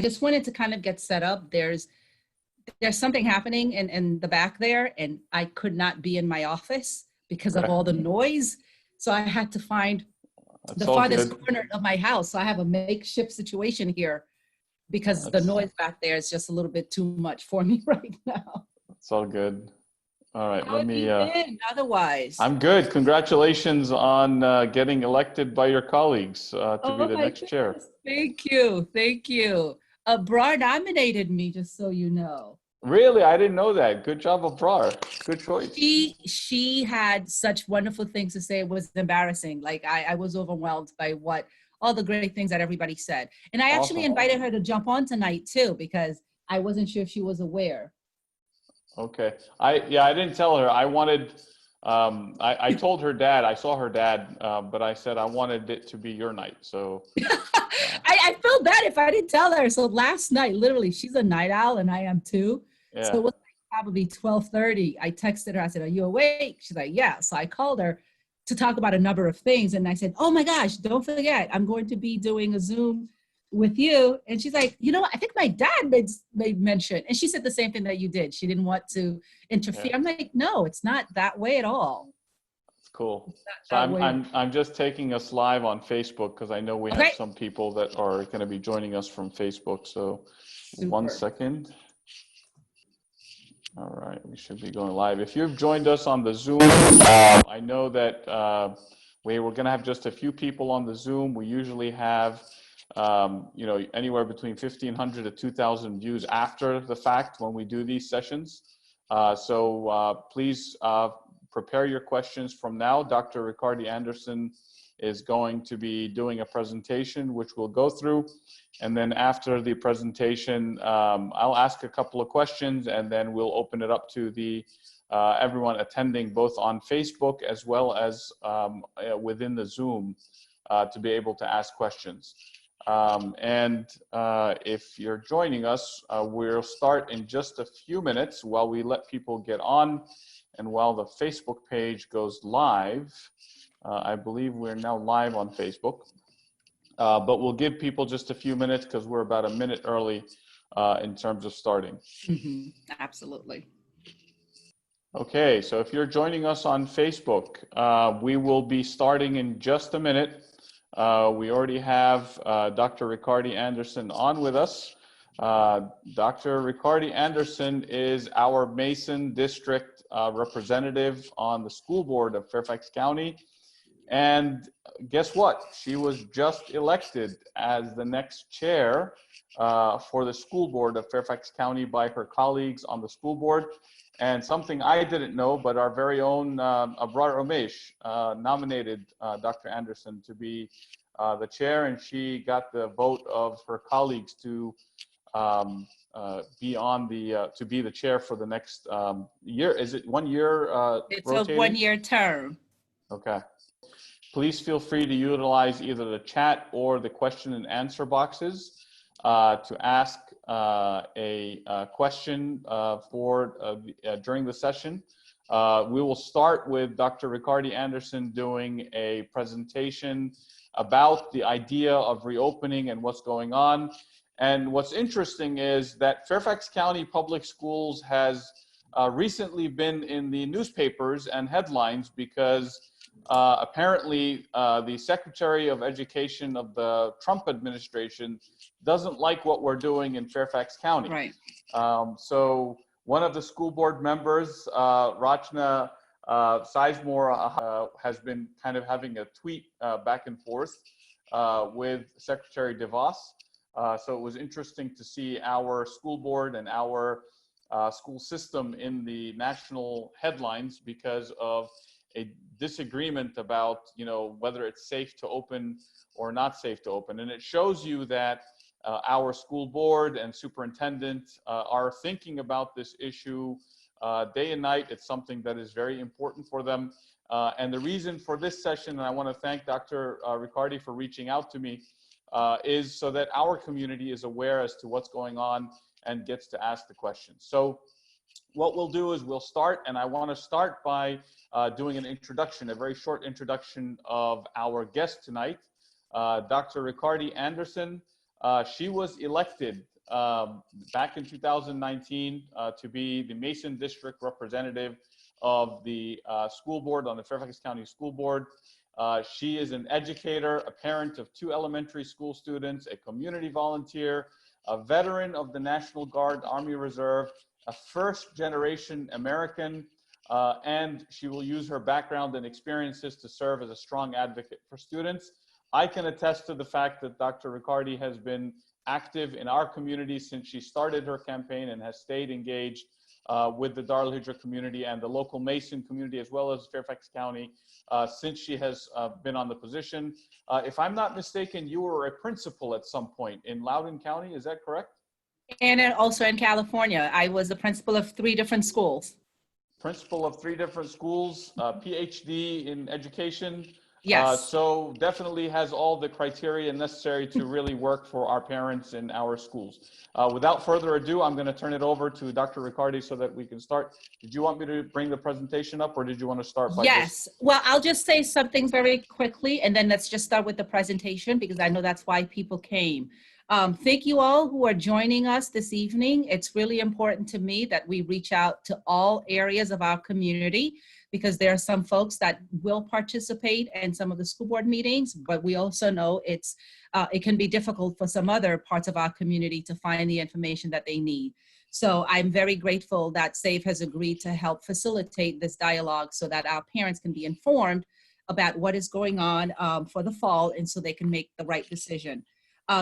just wanted to kind of get set up. There's something happening in the back there, and I could not be in my office because of all the noise. So I had to find the farthest corner of my house. So I have a makeshift situation here because the noise back there is just a little bit too much for me right now. It's all good. All right, How have you been otherwise? I'm good. Congratulations on getting elected by your colleagues to be the next chair. Thank you. Thank you. Abrar nominated me, just so you know. Really? I didn't know that. Good job, Abrar. Good choice. She had such wonderful things to say. It was embarrassing. Like I was overwhelmed by all the great things that everybody said. And I actually invited her to jump on tonight too, because I wasn't sure if she was aware. Okay. I didn't tell her. I wanted, I told her dad, I saw her dad, but I said I wanted it to be your night. So I felt bad if I didn't tell her. So last night, literally, she's a night owl and I am too. Yeah. So it was probably 12:30. I texted her. I said, "Are you awake?" She's like, "Yeah." So I called her to talk about a number of things. And I said, "Oh my gosh, don't forget, I'm going to be doing a Zoom with you." And she's like, "You know what? I think my dad made mention." And she said the same thing that you did. She didn't want to interfere. Yeah. I'm like, no, it's not that way at all. It's cool. So I'm just taking us live on Facebook because I know we have some people that are going to be joining us from Facebook. So Super. 1 second. All right, we should be going live. If you've joined us on the Zoom, I know that we were going to have just a few people on the Zoom. We usually have anywhere between 1,500 to 2,000 views after the fact when we do these sessions. So please prepare your questions from now. Dr. Ricardy Anderson is going to be doing a presentation, which we'll go through. And then after the presentation, I'll ask a couple of questions and then we'll open it up to the everyone attending both on Facebook as well as within the Zoom to be able to ask questions. If you're joining us, we'll start in just a few minutes while we let people get on and while the Facebook page goes live. I believe we're now live on Facebook, but we'll give people just a few minutes because we're about a minute early in terms of starting. Mm-hmm. Absolutely. Okay, so if you're joining us on Facebook, we will be starting in just a minute. We already have Dr. Ricardy Anderson on with us. Dr. Ricardy Anderson is our Mason District representative on the school board of Fairfax County. And guess what? She was just elected as the next chair for the school board of Fairfax County by her colleagues on the school board. And something I didn't know, but our very own Abrar Umesh nominated Dr. Anderson to be the chair, and she got the vote of her colleagues to be on the to be the chair for the next year. Is it 1 year? It's rotating? A 1 year term. Okay. Please feel free to utilize either the chat or the question and answer boxes to ask a question during the session. We will start with Dr. Ricardy Anderson doing a presentation about the idea of reopening and what's going on. And what's interesting is that Fairfax County Public Schools has recently been in the newspapers and headlines because apparently the Secretary of Education of the Trump administration doesn't like what we're doing in Fairfax County. Right. So one of the school board members, Rachna Sizemore, has been kind of having a tweet back and forth with Secretary DeVos. So it was interesting to see our school board and our school system in the national headlines because of a disagreement about, whether it's safe to open or not safe to open. And it shows you that our school board and superintendent are thinking about this issue day and night. It's something that is very important for them. And the reason for this session, and I want to thank Dr. Ricardy for reaching out to me, is so that our community is aware as to what's going on and gets to ask the questions. So what we'll do is we'll start, and I want to start by doing an introduction, a very short introduction of our guest tonight. Dr. Ricardy Anderson She was elected back in 2019 to be the Mason District representative of the school board on the Fairfax County School Board. She is an educator, a parent of 2 elementary school students, a community volunteer, a veteran of the National Guard, Army Reserve, a first-generation American, and she will use her background and experiences to serve as a strong advocate for students. I can attest to the fact that Dr. Ricardy has been active in our community since she started her campaign and has stayed engaged with the Al-Hijrah community and the local Mason community, as well as Fairfax County, since she has been on the position. If I'm not mistaken, you were a principal at some point in Loudoun County, is that correct? And also in California, I was the principal of 3 different schools. Principal of 3 different schools, PhD in education. Yes. So definitely has all the criteria necessary to really work for our parents in our schools. Without further ado, I'm going to turn it over to Dr. Ricardy so that we can start. Did you want me to bring the presentation up, or did you want to start by Yes. Well, I'll just say something very quickly, and then let's just start with the presentation, because I know that's why people came. Thank you all who are joining us this evening. It's really important to me that we reach out to all areas of our community, because there are some folks that will participate in some of the school board meetings, but we also know it can be difficult for some other parts of our community to find the information that they need. So I'm very grateful that SAFE has agreed to help facilitate this dialogue so that our parents can be informed about what is going on for the fall, and so they can make the right decision.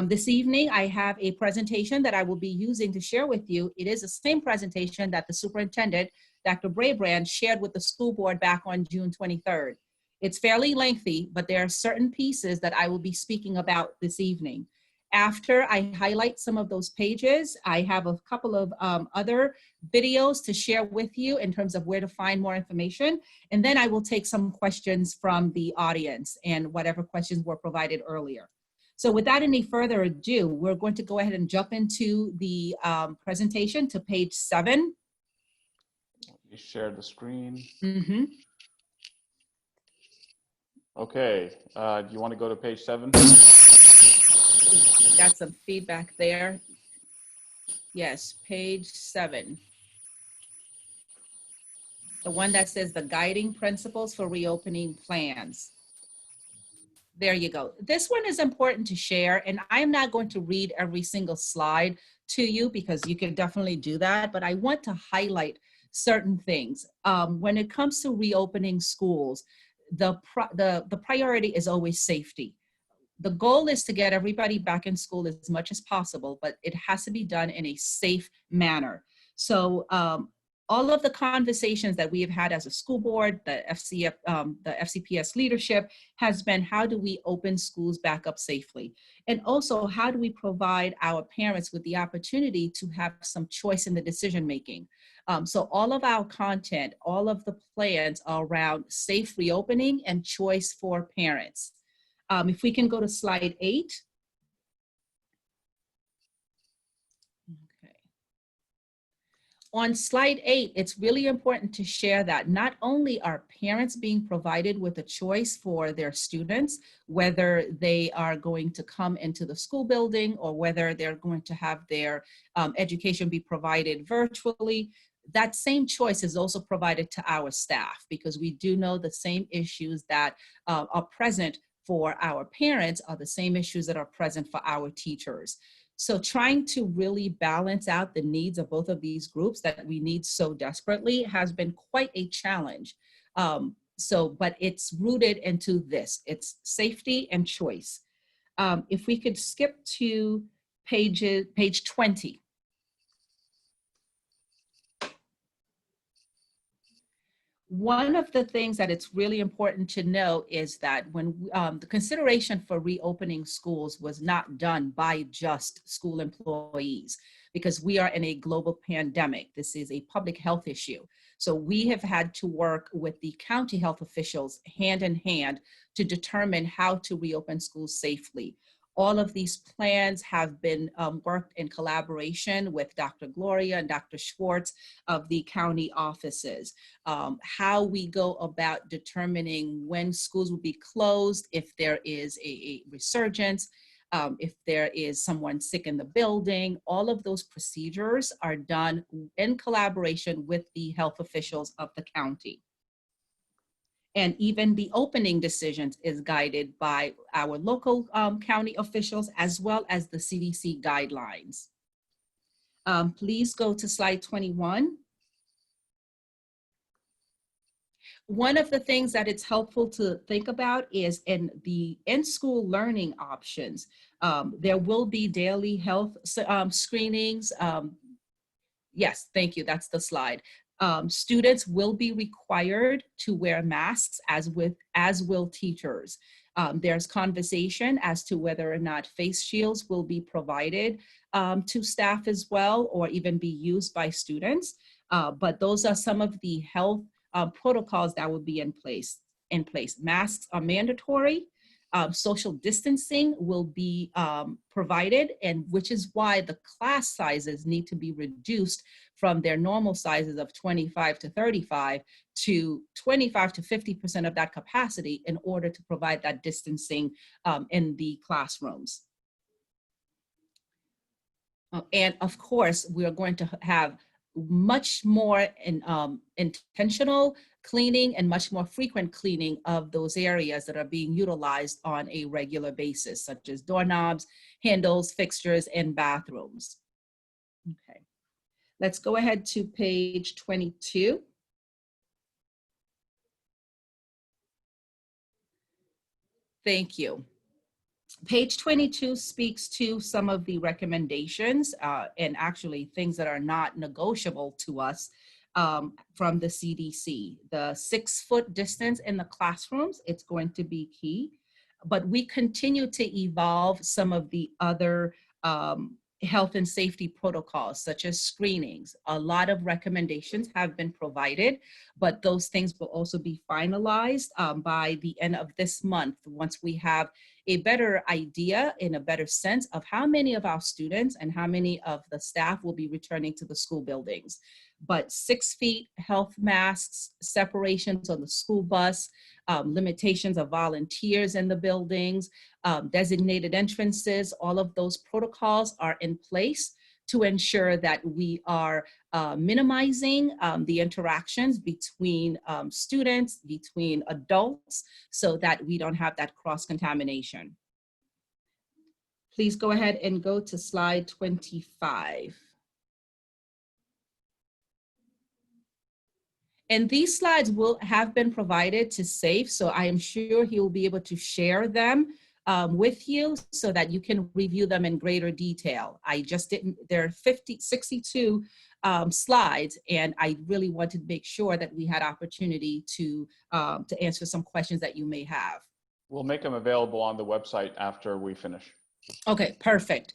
This evening, I have a presentation that I will be using to share with you. It is the same presentation that the superintendent, Dr. Brabrand, shared with the school board back on June 23rd. It's fairly lengthy, but there are certain pieces that I will be speaking about this evening. After I highlight some of those pages, I have a couple of other videos to share with you in terms of where to find more information. And then I will take some questions from the audience and whatever questions were provided earlier. So without any further ado, we're going to go ahead and jump into the presentation to page 7. Let me share the screen. Mm-hmm. Okay, do you want to go to page 7? Got some feedback there. Yes, page 7. The one that says the guiding principles for reopening plans. There you go. This one is important to share, and I am not going to read every single slide to you because you can definitely do that, but I want to highlight certain things. When it comes to reopening schools, the priority is always safety. The goal is to get everybody back in school as much as possible, but it has to be done in a safe manner. So all of the conversations that we have had as a school board, the FCPS leadership, has been how do we open schools back up safely? And also how do we provide our parents with the opportunity to have some choice in the decision making? So all of our content, all of the plans are around safe reopening and choice for parents. If we can go to slide 8. Okay. On slide 8, it's really important to share that not only are parents being provided with a choice for their students, whether they are going to come into the school building or whether they're going to have their education be provided virtually, that same choice is also provided to our staff, because we do know the same issues that are present for our parents are the same issues that are present for our teachers. So trying to really balance out the needs of both of these groups that we need so desperately has been quite a challenge. But it's rooted into this, it's safety and choice. If we could skip to page 20. One of the things that it's really important to know is that when the consideration for reopening schools was not done by just school employees, because we are in a global pandemic. This is a public health issue. So we have had to work with the county health officials hand in hand to determine how to reopen schools safely. All of these plans have been worked in collaboration with Dr. Gloria and Dr. Schwartz of the county offices. How we go about determining when schools will be closed if there is a resurgence, if there is someone sick in the building. All of those procedures are done in collaboration with the health officials of the county. And even the opening decisions is guided by our local county officials as well as the CDC guidelines. Please go to slide 21. One of the things that it's helpful to think about is in the in-school learning options. There will be daily health screenings. Yes, thank you, that's the slide. Students will be required to wear masks as will teachers. There's conversation as to whether or not face shields will be provided to staff as well, or even be used by students. But those are some of the health protocols that will be in place. Masks are mandatory. Social distancing will be provided, and which is why the class sizes need to be reduced from their normal sizes of 25 to 35 to 25 to 50% of that capacity in order to provide that distancing in the classrooms. And of course, we are going to have much more intentional cleaning and much more frequent cleaning of those areas that are being utilized on a regular basis, such as doorknobs, handles, fixtures, and bathrooms. Okay, let's go ahead to page 22. Thank you. Page 22 speaks to some of the recommendations and actually things that are not negotiable to us from the CDC. The 6-foot distance in the classrooms, it's going to be key, but we continue to evolve some of the other health and safety protocols, such as screenings. A lot of recommendations have been provided, but those things will also be finalized by the end of this month, once we have a better idea and a better sense of how many of our students and how many of the staff will be returning to the school buildings. But 6 feet, health masks, separations on the school bus, limitations of volunteers in the buildings, designated entrances, all of those protocols are in place to ensure that we are minimizing the interactions between students, between adults, so that we don't have that cross-contamination. Please go ahead and go to slide 25. And these slides have been provided to Safe, so I am sure he will be able to share them with you so that you can review them in greater detail. I just didn't, there are 62 slides, and I really wanted to make sure that we had opportunity to answer some questions that you may have. We'll make them available on the website after we finish. Okay, perfect.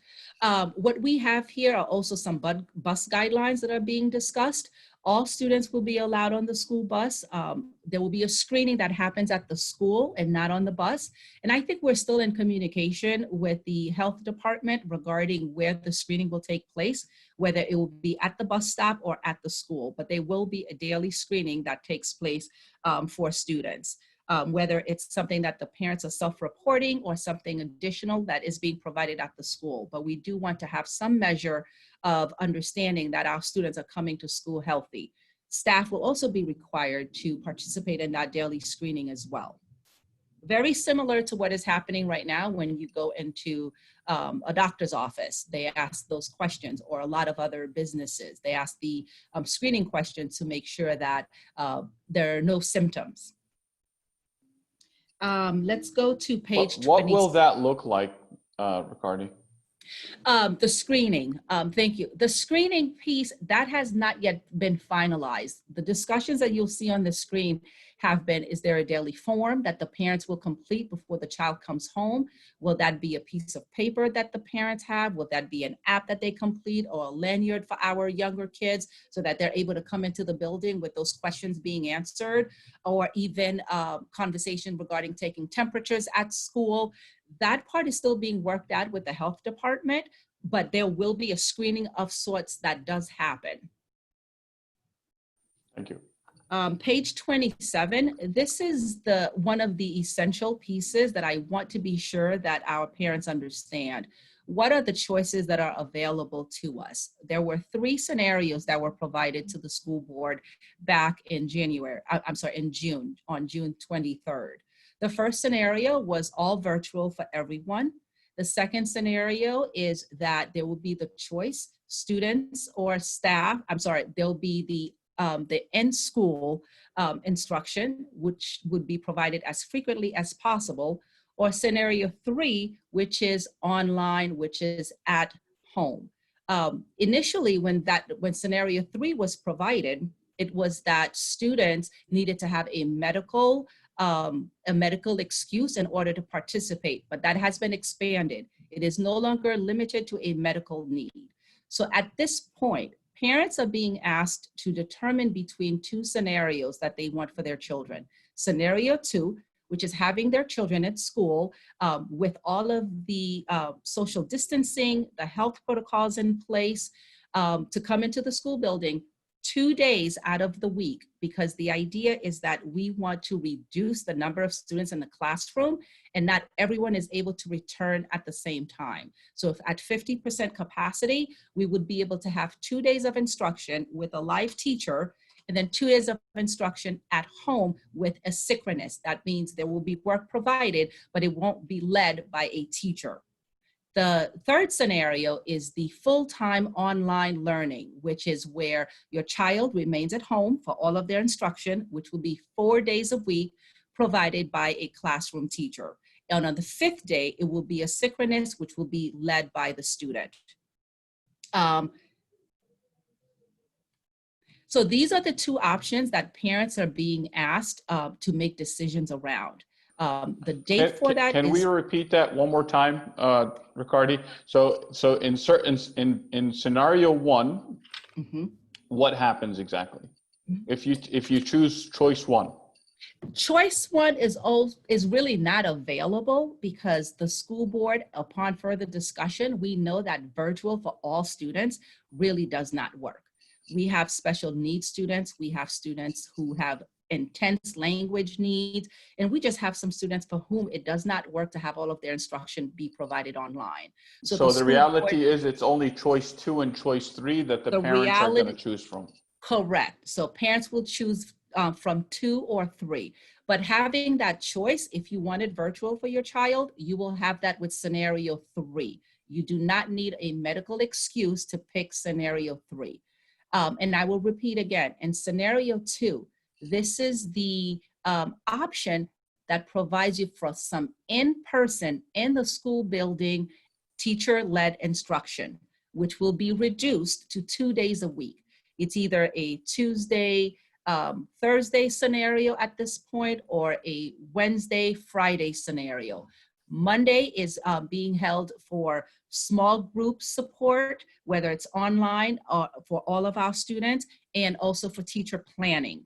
What we have here are also some bus guidelines that are being discussed. All students will be allowed on the school bus. There will be a screening that happens at the school and not on the bus. And I think we're still in communication with the health department regarding where the screening will take place, whether it will be at the bus stop or at the school. But there will be a daily screening that takes place for students. Whether it's something that the parents are self-reporting or something additional that is being provided at the school. But we do want to have some measure of understanding that our students are coming to school healthy. Staff will also be required to participate in that daily screening as well. Very similar to what is happening right now when you go into a doctor's office. They ask those questions, or a lot of other businesses. They ask the screening questions to make sure that there are no symptoms. Let's go to page 20. What will that look like, Ricardy? The screening, thank you. The screening piece, that has not yet been finalized. The discussions that you'll see on the screen have been, is there a daily form that the parents will complete before the child comes home? Will that be a piece of paper that the parents have? Will that be an app that they complete, or a lanyard for our younger kids so that they're able to come into the building with those questions being answered? Or even conversation regarding taking temperatures at school. That part is still being worked out with the health department, but there will be a screening of sorts that does happen. Thank you. Page 27, this is one of the essential pieces that I want to be sure that our parents understand. What are the choices that are available to us? There were 3 scenarios that were provided to the school board back in in June, on June 23rd. The first scenario was all virtual for everyone. The second scenario is that there will be the choice, students or staff, there'll be the in-school instruction, which would be provided as frequently as possible, or scenario 3, which is online, which is at home. Initially, when scenario 3 was provided, it was that students needed to have a medical excuse in order to participate, but that has been expanded. It is no longer limited to a medical need. So at this point, parents are being asked to determine between 2 scenarios that they want for their children. Scenario 2, which is having their children at school with all of the social distancing, the health protocols in place to come into the school building 2 days out of the week, because the idea is that we want to reduce the number of students in the classroom and not everyone is able to return at the same time. So if at 50% capacity, we would be able to have 2 days of instruction with a live teacher and then 2 days of instruction at home with asynchronous. That means there will be work provided, but it won't be led by a teacher. The third scenario is the full-time online learning, which is where your child remains at home for all of their instruction, which will be 4 days a week provided by a classroom teacher. And on the 5th day, it will be asynchronous, which will be led by the student. So these are the 2 options that parents are being asked to make decisions around. The date for that can we repeat that one more time, Ricardy? So in scenario 1, what happens exactly if you choose choice 1? Choice 1 is really not available because the school board, upon further discussion, we know that virtual for all students really does not work. We have special needs students. We have students who have intense language needs, and we just have some students for whom it does not work to have all of their instruction be provided online. So the reality is it's only choice 2 and choice 3 that the parents are going to choose from. Correct. So parents will choose from 2 or 3. But having that choice, if you wanted virtual for your child, you will have that with scenario 3. You do not need a medical excuse to pick scenario 3. And I will repeat again, in scenario 2, this is the option that provides you for some in-person, in the school building, teacher-led instruction, which will be reduced to 2 days a week. It's either a Tuesday, Thursday scenario at this point, or a Wednesday, Friday scenario. Monday is being held for small group support, whether it's online or for all of our students, and also for teacher planning.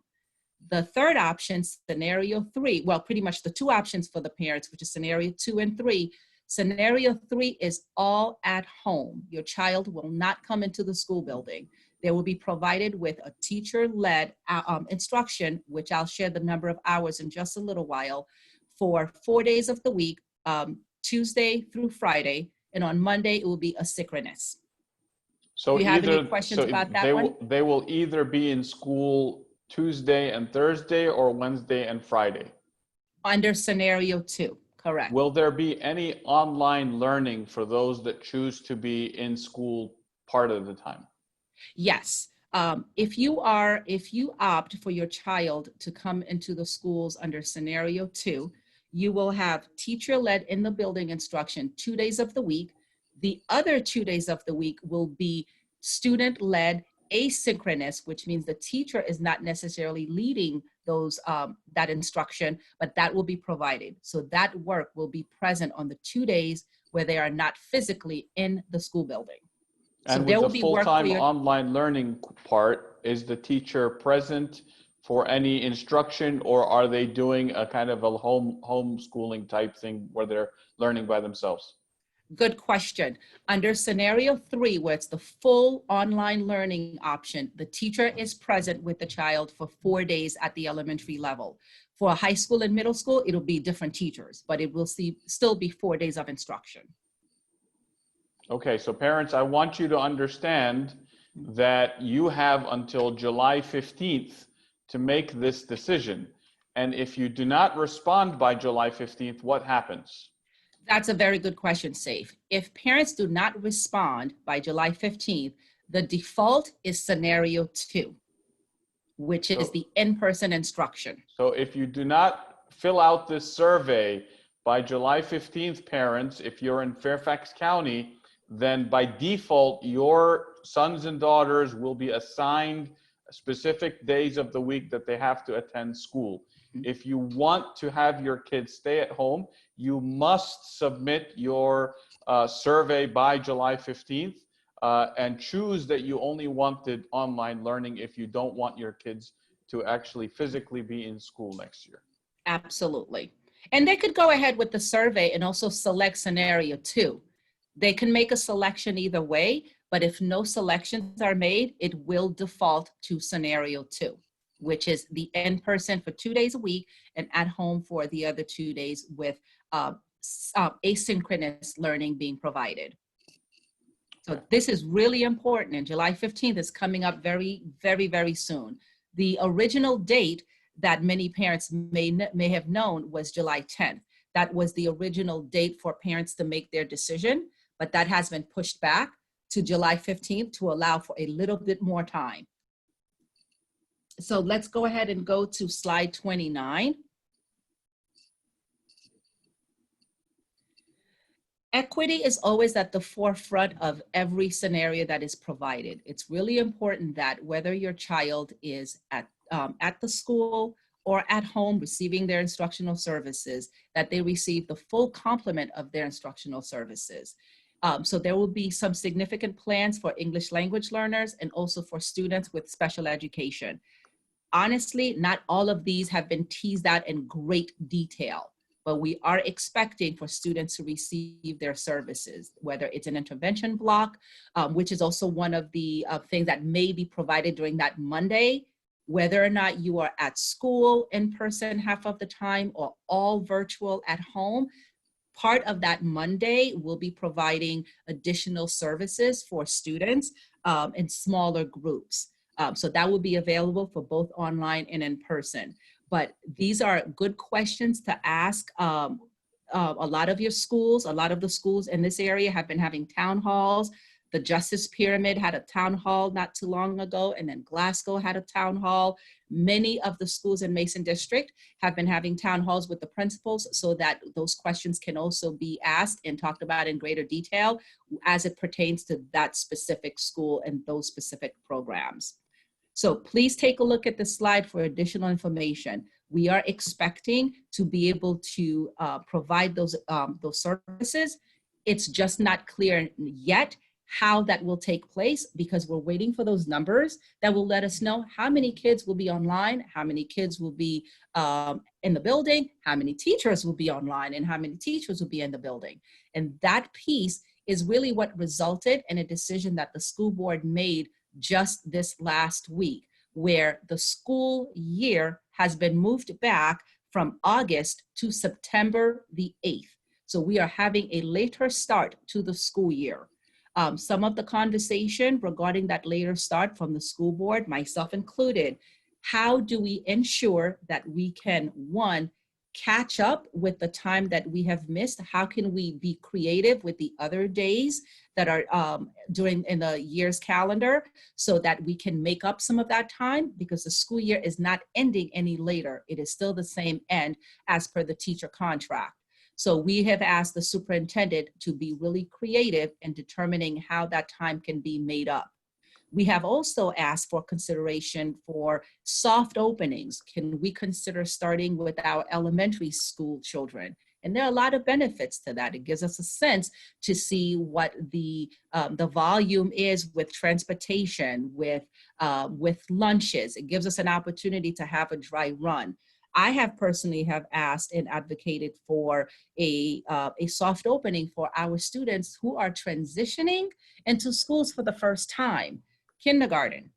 The third option, scenario 3, well, pretty much the 2 options for the parents, which is scenario 2 and 3. Scenario 3 is all at home. Your child will not come into the school building. They will be provided with a teacher-led instruction, which I'll share the number of hours in just a little while, for 4 days of the week, Tuesday through Friday, and on Monday it will be asynchronous. So do you have any questions about that one? They will either be in school Tuesday and Thursday or Wednesday and Friday? Under scenario 2, correct. Will there be any online learning for those that choose to be in school part of the time? Yes. If you opt for your child to come into the schools under scenario 2, you will have teacher-led in the building instruction 2 days of the week. The other 2 days of the week will be student-led asynchronous, which means the teacher is not necessarily leading those that instruction, but that will be provided. So that work will be present on the 2 days where they are not physically in the school building. And so there will with the be full-time online learning part, is the teacher present for any instruction, or are they doing a kind of a homeschooling type thing where they're learning by themselves? Good question. Under scenario 3, where it's the full online learning option, the teacher is present with the child for 4 days at the elementary level. For high school and middle school, it'll be different teachers, but it will still be 4 days of instruction. Okay, so parents, I want you to understand that you have until July 15th to make this decision. And if you do not respond by July 15th, what happens? That's a very good question, Safe. If parents do not respond by July 15th, the default is scenario 2, which is the in-person instruction. So if you do not fill out this survey by July 15th, parents, if you're in Fairfax County, then by default, your sons and daughters will be assigned specific days of the week that they have to attend school. If you want to have your kids stay at home, you must submit your survey by July 15th and choose that you only wanted online learning if you don't want your kids to actually physically be in school next year. Absolutely. And they could go ahead with the survey and also select scenario 2. They can make a selection either way, but if no selections are made, it will default to scenario 2, which is the in-person for 2 days a week and at home for the other 2 days with asynchronous learning being provided. So this is really important, and July 15th is coming up very, very, very soon. The original date that many parents may have known was July 10th. That was the original date for parents to make their decision, but that has been pushed back to July 15th to allow for a little bit more time. So let's go ahead and go to slide 29. Equity is always at the forefront of every scenario that is provided. It's really important that whether your child is at the school or at home receiving their instructional services, that they receive the full complement of their instructional services. So there will be some significant plans for English language learners and also for students with special education. Honestly, not all of these have been teased out in great detail, but we are expecting for students to receive their services, whether it's an intervention block, which is also one of the things that may be provided during that Monday, whether or not you are at school in person half of the time or all virtual at home. Part of that Monday will be providing additional services for students in smaller groups. So that will be available for both online and in person. But these are good questions to ask. A lot of your schools, a lot of the schools in this area have been having town halls. The Justice Pyramid had a town hall not too long ago, and then Glasgow had a town hall. Many of the schools in Mason District have been having town halls with the principals so that those questions can also be asked and talked about in greater detail as it pertains to that specific school and those specific programs. So please take a look at the slide for additional information. We are expecting to be able to provide those services. It's just not clear yet how that will take place because we're waiting for those numbers that will let us know how many kids will be online, how many kids will be in the building, how many teachers will be online, and how many teachers will be in the building. And that piece is really what resulted in a decision that the school board made just this last week, where the school year has been moved back from August to September the 8th. So we are having a later start to the school year. Some of the conversation regarding that later start from the school board, myself included, how do we ensure that we can, one, catch up with the time that we have missed? How can we be creative with the other days that are in the year's calendar so that we can make up some of that time? Because the school year is not ending any later. It is still the same end as per the teacher contract. So we have asked the superintendent to be really creative in determining how that time can be made up. We have also asked for consideration for soft openings. Can we consider starting with our elementary school children? And there are a lot of benefits to that. It gives us a sense to see what the volume is with transportation, with lunches. It gives us an opportunity to have a dry run. I have personally have asked and advocated for a soft opening for our students who are transitioning into schools for the first time, kindergarten.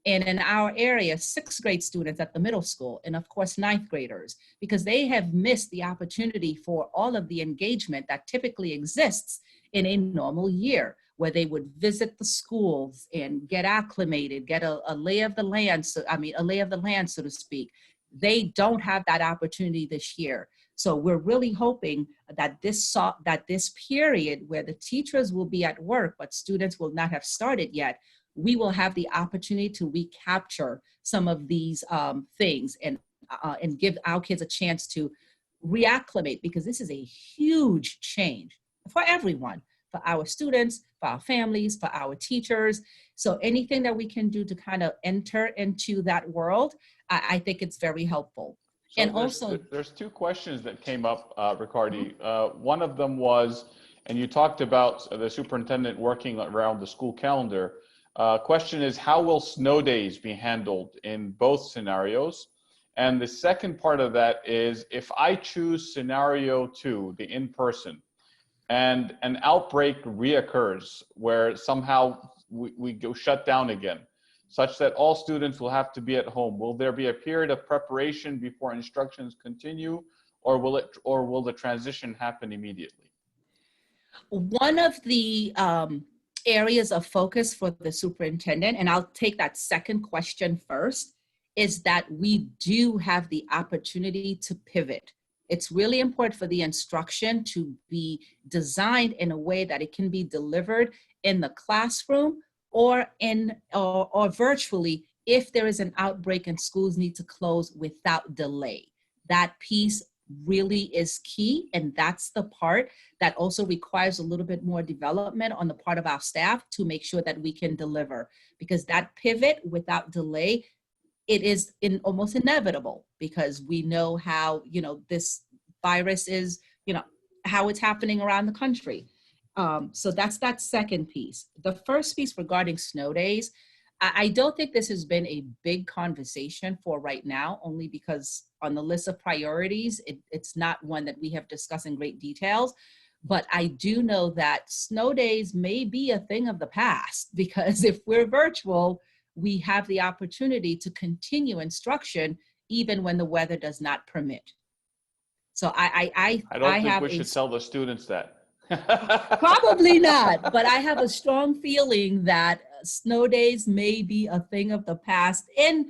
And in our area, 6th grade students at the middle school, and of course, 9th graders, because they have missed the opportunity for all of the engagement that typically exists in a normal year, where they would visit the schools and get acclimated, get a lay of the land, so to speak. They don't have that opportunity this year. So we're really hoping that this period where the teachers will be at work, but students will not have started yet, we will have the opportunity to recapture some of these things and give our kids a chance to reacclimate, because this is a huge change for everyone, for our students, for our families, for our teachers. So anything that we can do to kind of enter into that world, I think it's very helpful. So and there's 2 questions that came up, Ricardy. One of them was, and you talked about the superintendent working around the school calendar. Question is, how will snow days be handled in both scenarios? And the second part of that is, if I choose scenario 2, the in-person, and an outbreak reoccurs where somehow we go shut down again, such that all students will have to be at home, will there be a period of preparation before instructions continue, or will the transition happen immediately? One of the areas of focus for the superintendent, and I'll take that second question first, is that we do have the opportunity to pivot. It's really important for the instruction to be designed in a way that it can be delivered in the classroom or virtually if there is an outbreak and schools need to close without delay. That piece really is key, and that's the part that also requires a little bit more development on the part of our staff to make sure that we can deliver, because that pivot without delay, it is almost inevitable, because we know how, this virus is, how it's happening around the country. So that's that second piece. The first piece regarding snow days, I don't think this has been a big conversation for right now, only because on the list of priorities, it's not one that we have discussed in great details. But I do know that snow days may be a thing of the past, because if we're virtual, we have the opportunity to continue instruction even when the weather does not permit. So I don't think we should tell the students that. Probably not, but I have a strong feeling that snow days may be a thing of the past, and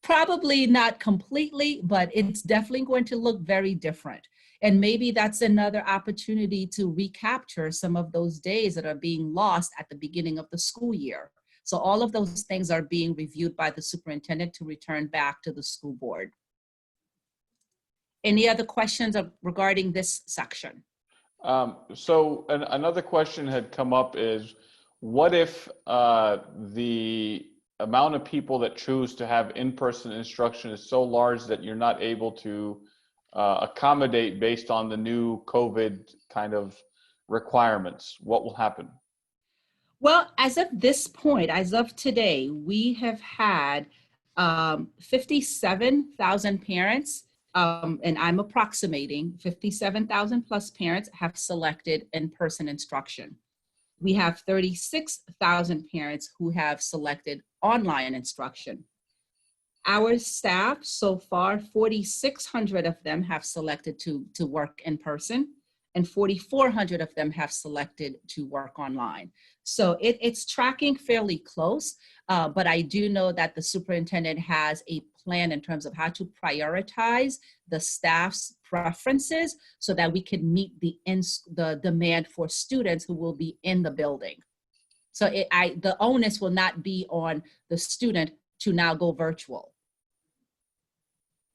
probably not completely, but it's definitely going to look very different. And maybe that's another opportunity to recapture some of those days that are being lost at the beginning of the school year. So all of those things are being reviewed by the superintendent to return back to the school board. Any other questions regarding this section? So another question had come up is, what if the amount of people that choose to have in-person instruction is so large that you're not able to accommodate based on the new COVID kind of requirements? What will happen? Well, as of this point, as of today, we have had 57,000 parents, and I'm approximating 57,000 plus parents have selected in-person instruction. We have 36,000 parents who have selected online instruction. Our staff, so far, 4,600 of them have selected to work in person, and 4,400 of them have selected to work online. So it's tracking fairly close, but I do know that the superintendent has a plan in terms of how to prioritize the staff's preferences so that we can meet the demand for students who will be in the building. So the onus will not be on the student to now go virtual,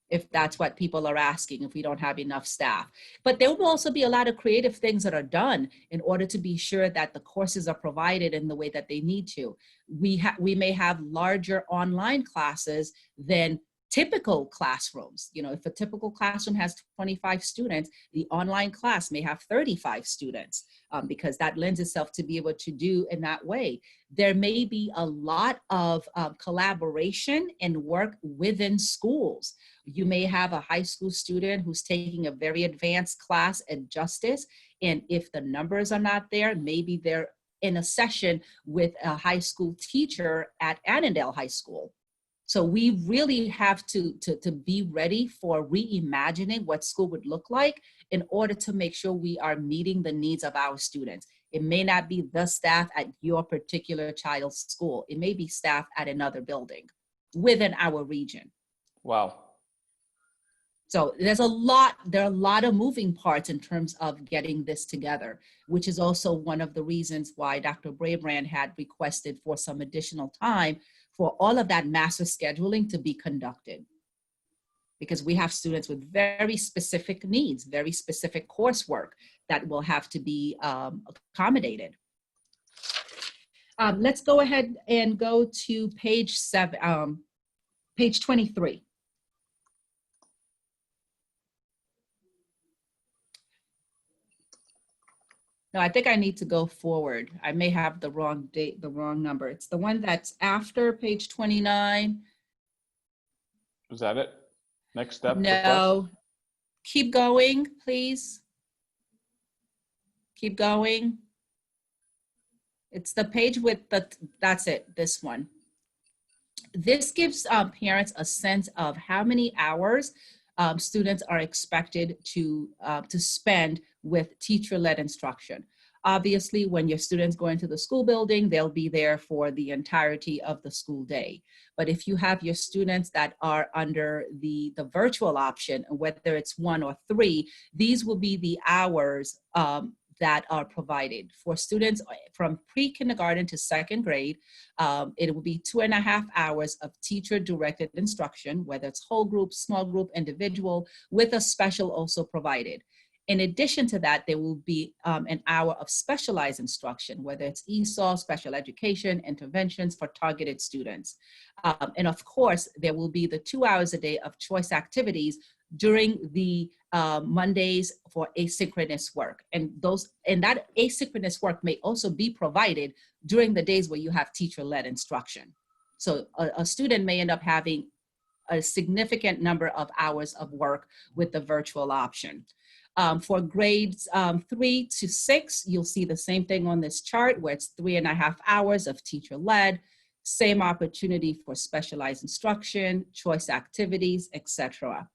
if that's what people are asking, if we don't have enough staff. But there will also be a lot of creative things that are done in order to be sure that the courses are provided in the way that they need to. We may have larger online classes than typical classrooms. If a typical classroom has 25 students, the online class may have 35 students, because that lends itself to be able to do in that way. There may be a lot of collaboration and work within schools. You may have a high school student who's taking a very advanced class at justice, and if the numbers are not there, maybe they're in a session with a high school teacher at Annandale High School. So we really have to be ready for reimagining what school would look like in order to make sure we are meeting the needs of our students. It may not be the staff at your particular child's school. It may be staff at another building within our region. Wow. So there are a lot of moving parts in terms of getting this together, which is also one of the reasons why Dr. Brabrand had requested for some additional time for all of that master scheduling to be conducted. Because we have students with very specific needs, very specific coursework that will have to be accommodated. Let's go ahead and go to page 23. No, I think I need to go forward. I may have the wrong date, the wrong number. It's the one that's after page 29. Is that it? Next step? No. Request? Keep going, please. Keep going. It's the page with that's it, this one. This gives parents a sense of how many hours students are expected to spend with teacher-led instruction. Obviously, when your students go into the school building, they'll be there for the entirety of the school day. But if you have your students that are under the virtual option, whether it's 1 or 3, these will be the hours that are provided. For students from pre-kindergarten to 2nd grade, it will be 2.5 hours of teacher-directed instruction, whether it's whole group, small group, individual, with a special also provided. In addition to that, there will be an hour of specialized instruction, whether it's ESOL, special education, interventions for targeted students. And of course, there will be the 2 hours a day of choice activities during the Mondays for asynchronous work. And that asynchronous work may also be provided during the days where you have teacher-led instruction. So a student may end up having a significant number of hours of work with the virtual option. For grades 3 to 6, you'll see the same thing on this chart where it's 3.5 hours of teacher-led, same opportunity for specialized instruction, choice activities, etc.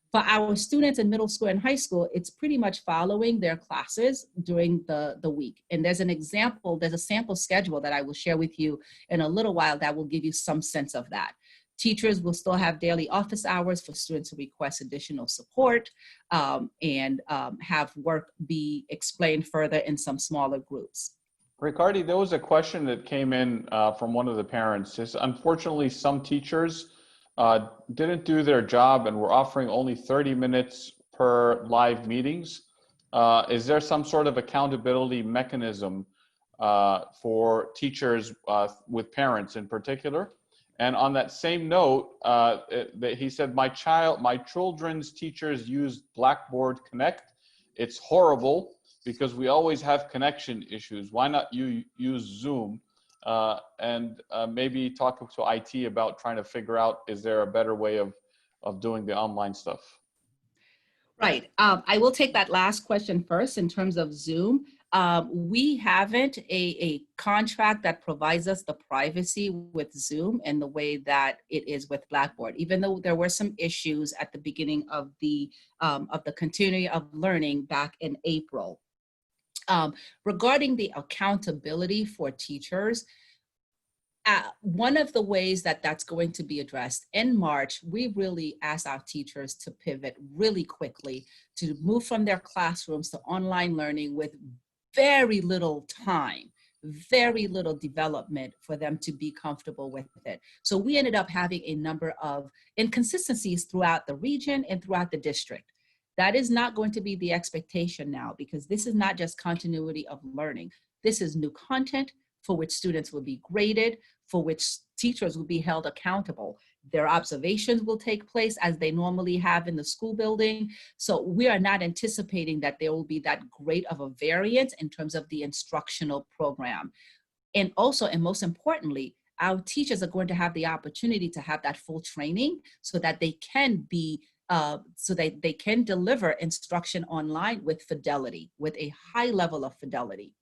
For our students in middle school and high school, it's pretty much following their classes during the week. And there's a sample schedule that I will share with you in a little while that will give you some sense of that. Teachers will still have daily office hours for students who request additional support and have work be explained further in some smaller groups. Ricardy, there was a question that came in from one of the parents. Unfortunately, some teachers didn't do their job and were offering only 30 minutes per live meetings. Is there some sort of accountability mechanism for teachers with parents in particular? And on that same note, he said, my children's teachers use Blackboard Connect. It's horrible because we always have connection issues. Why not you use Zoom? And maybe talk to IT about trying to figure out, is there a better way of doing the online stuff? Right. I will take that last question first in terms of Zoom. We haven't a contract that provides us the privacy with Zoom in the way that it is with Blackboard, even though there were some issues at the beginning of the continuity of learning back in April. Regarding the accountability for teachers, one of the ways that that's going to be addressed in March, we really asked our teachers to pivot really quickly to move from their classrooms to online learning with very little time, very little development for them to be comfortable with it. So we ended up having a number of inconsistencies throughout the region and throughout the district. That is not going to be the expectation now, because this is not just continuity of learning. This is new content for which students will be graded, for which teachers will be held accountable. Their observations will take place as they normally have in the school building. So we are not anticipating that there will be that great of a variance in terms of the instructional program. And also, and most importantly, our teachers are going to have the opportunity to have that full training so that they can be, so that they can deliver instruction online with fidelity, with a high level of fidelity.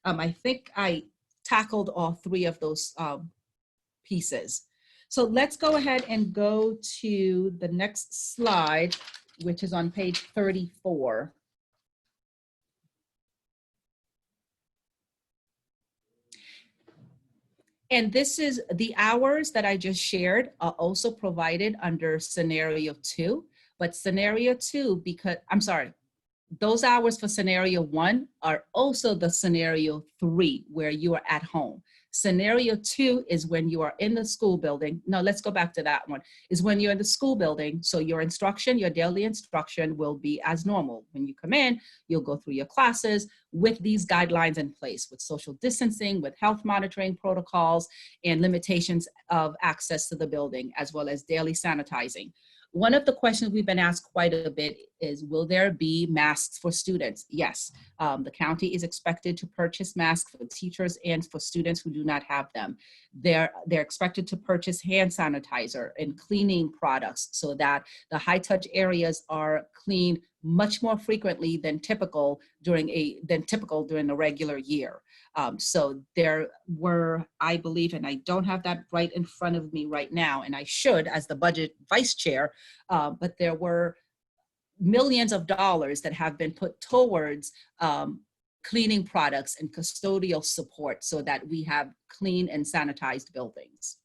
I think I tackled all three of those pieces. So let's go ahead and go to the next slide, which is on page 34. And this is the hours that I just shared are also provided under scenario 2, but scenario 2, because I'm sorry, those hours for scenario 1 are also the scenario 3 where you are at home. Scenario 2 is when you are in the school building. No, let's go back to that one. Is when you're in the school building. So your instruction, your daily instruction will be as normal. When you come in, you'll go through your classes with these guidelines in place, with social distancing, with health monitoring protocols, and limitations of access to the building, as well as daily sanitizing. One of the questions we've been asked quite a bit is, will there be masks for students? Yes, the county is expected to purchase masks for teachers and for students who do not have them. They're expected to purchase hand sanitizer and cleaning products so that the high touch areas are cleaned much more frequently than typical during the regular year. So there were, I believe, and I don't have that right in front of me right now, and I should as the budget vice chair, but there were millions of dollars that have been put towards cleaning products and custodial support so that we have clean and sanitized buildings.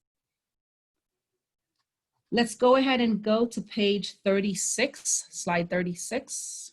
Let's go ahead and go to page 36, slide 36.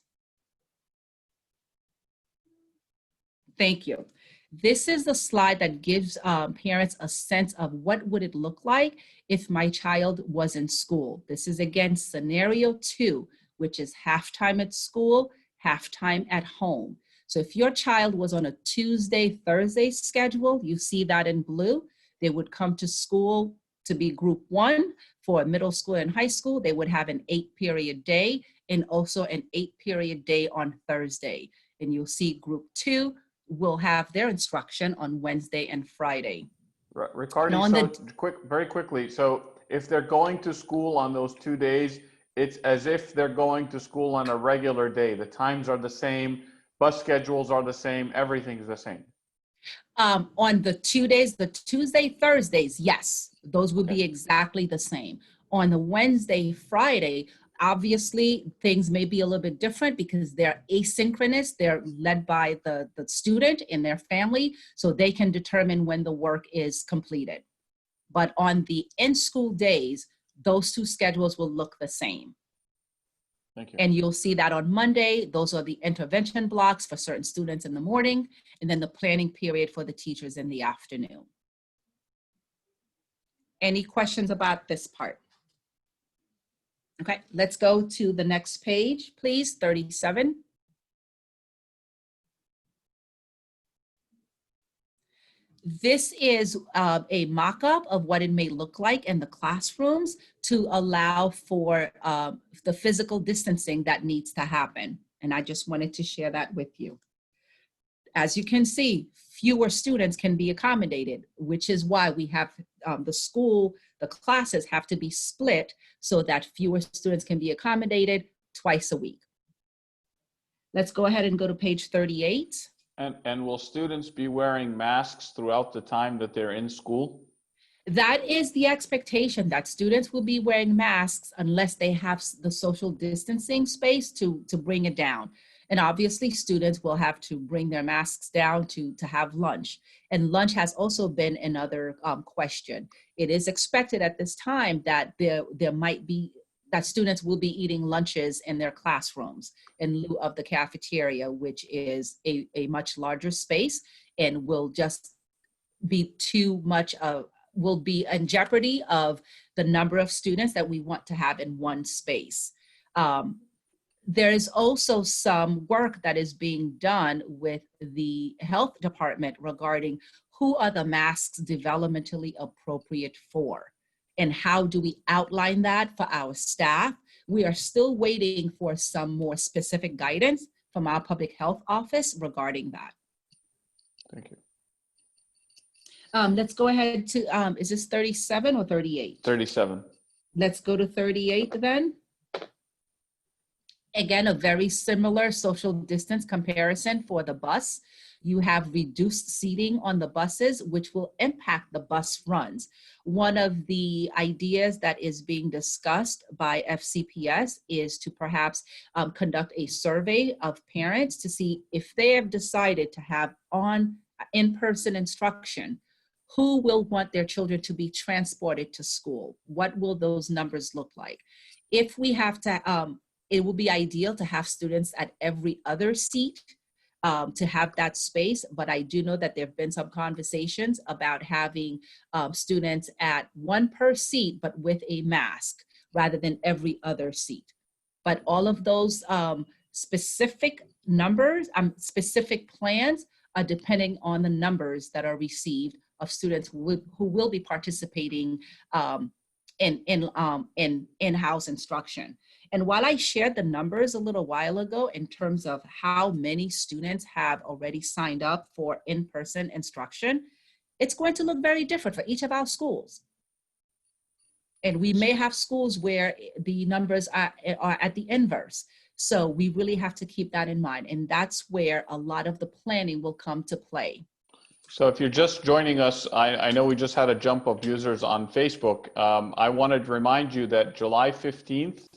Thank you. This is the slide that gives parents a sense of what would it look like if my child was in school. This is again scenario 2, which is half-time at school, half-time at home. So if your child was on a Tuesday, Thursday schedule, you see that in blue, they would come to school to be group 1 for middle school and high school. They would have an 8-period day and also an 8-period day on Thursday. And you'll see group 2 will have their instruction on Wednesday and Friday. Ricardy, so very quickly, so if they're going to school on those 2 days, it's as if they're going to school on a regular day. The times are the same, bus schedules are the same, everything's the same. On the 2 days, the Tuesday, Thursdays, yes, those would be exactly the same. On the Wednesday, Friday, obviously things may be a little bit different because they're asynchronous. They're led by the student and their family, so they can determine when the work is completed. But on the in-school days, those two schedules will look the same. Thank you. And you'll see that on Monday, those are the intervention blocks for certain students in the morning, and then the planning period for the teachers in the afternoon. Any questions about this part? Okay, let's go to the next page, please, 37. This is a mock-up of what it may look like in the classrooms to allow for the physical distancing that needs to happen. And I just wanted to share that with you. As you can see, fewer students can be accommodated, which is why we have the classes have to be split so that fewer students can be accommodated twice a week. Let's go ahead and go to page 38. And will students be wearing masks throughout the time that they're in school? That is the expectation, that students will be wearing masks unless they have the social distancing space to bring it down. And obviously students will have to bring their masks down to have lunch. And lunch has also been another question. It is expected at this time that there might be, that students will be eating lunches in their classrooms in lieu of the cafeteria, which is a much larger space and will just be too much of, will be in jeopardy of the number of students that we want to have in one space. There is also some work that is being done with the health department regarding who are the masks developmentally appropriate for. And how do we outline that for our staff? We are still waiting for some more specific guidance from our public health office regarding that. Thank you. Let's go ahead to, is this 37 or 38? 37. Let's go to 38 then. Again, a very similar social distance comparison for the bus. You have reduced seating on the buses, which will impact the bus runs. One of the ideas that is being discussed by FCPS is to perhaps conduct a survey of parents to see if they have decided to have in-person instruction, who will want their children to be transported to school? What will those numbers look like? If we have to, it will be ideal to have students at every other seat to have that space, but I do know that there have been some conversations about having students at one per seat, but with a mask rather than every other seat. But all of those specific numbers, specific plans are depending on the numbers that are received of students who will be participating in in-house instruction. And while I shared the numbers a little while ago in terms of how many students have already signed up for in-person instruction, it's going to look very different for each of our schools. And we may have schools where the numbers are at the inverse. So we really have to keep that in mind. And that's where a lot of the planning will come to play. So if you're just joining us, I know we just had a jump of users on Facebook. I wanted to remind you that July 15th